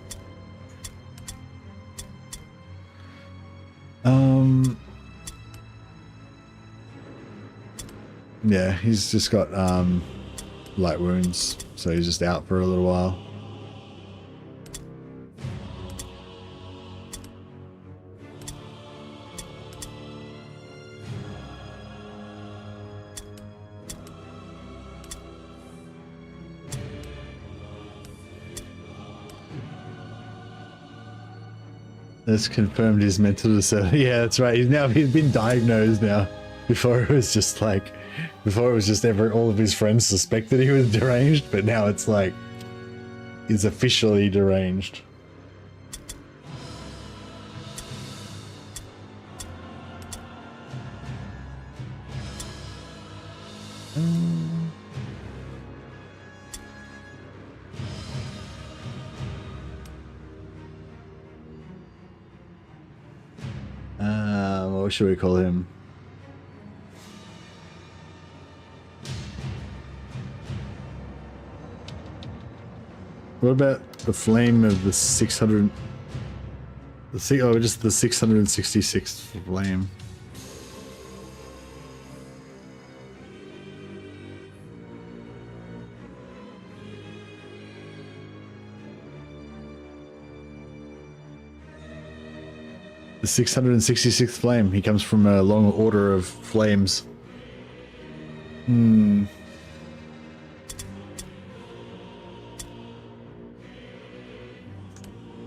Yeah, he's just got light wounds, so he's just out for a little while. That's confirmed his mental disorder. Yeah, that's right. He's been diagnosed now. Before it was just like, all of his friends suspected he was deranged, but now it's like, he's officially deranged. What should we call him? What about the flame of the 600? Just the 666th flame. The 666th flame. He comes from a long order of flames. Hmm.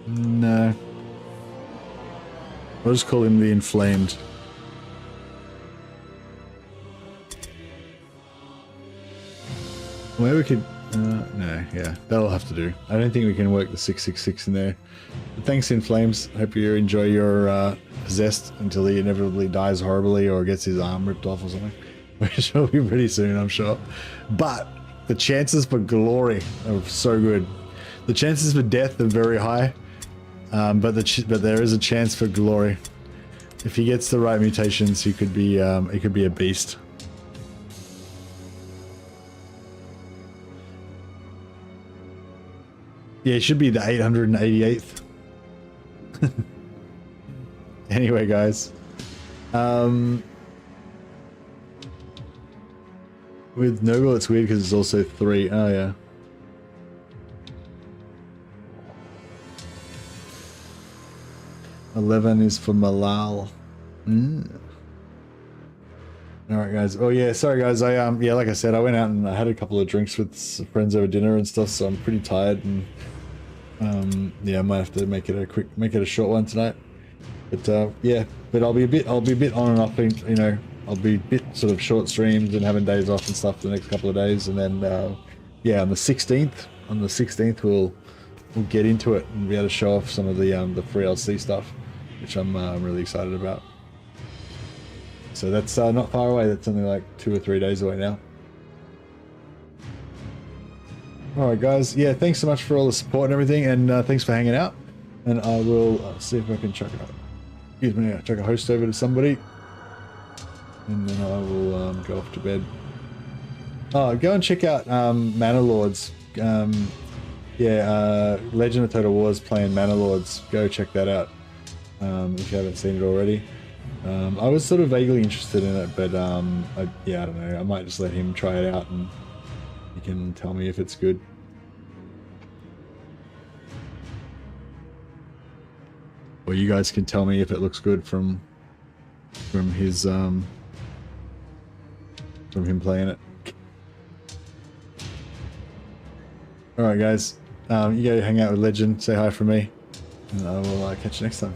No. I'll just call him the Inflamed. Maybe we could... no, yeah. That'll have to do. I don't think we can work the 666 in there. But thanks, Inflames. Hope you enjoy your Possessed until he inevitably dies horribly or gets his arm ripped off or something. Which will be pretty soon, I'm sure. But the chances for glory are so good. The chances for death are very high. But there is a chance for glory. If he gets the right mutations, he could be a beast. Yeah, it should be the 888th. Anyway, guys. With Noble, it's weird because it's also 3. Oh, yeah. $11 is for Malal. Alright, guys. Oh, yeah, sorry, guys. Yeah, like I said, I went out and I had a couple of drinks with some friends over dinner and stuff, so I'm pretty tired. And yeah, I might have to make it a short one tonight. But yeah, but I'll be a bit on and off. You know, I'll be a bit sort of short streams and having days off and stuff for the next couple of days, and then yeah, on the 16th, we'll get into it and be able to show off some of the free LC stuff, which I'm really excited about. So that's not far away. That's only like 2 or 3 days away now. Alright, guys. Yeah, thanks so much for all the support and everything, and thanks for hanging out. And I will see if I can chuck a host over to somebody, and then I will go off to bed. Oh, go and check out Manor Lords. Yeah, Legend of Total War is playing Manor Lords. Go check that out if you haven't seen it already. I was sort of vaguely interested in it, but yeah, I don't know. I might just let him try it out and he can tell me if it's good. Or you guys can tell me if it looks good from his from him playing it. Alright, guys. You go hang out with Legend, say hi from me, and I will catch you next time.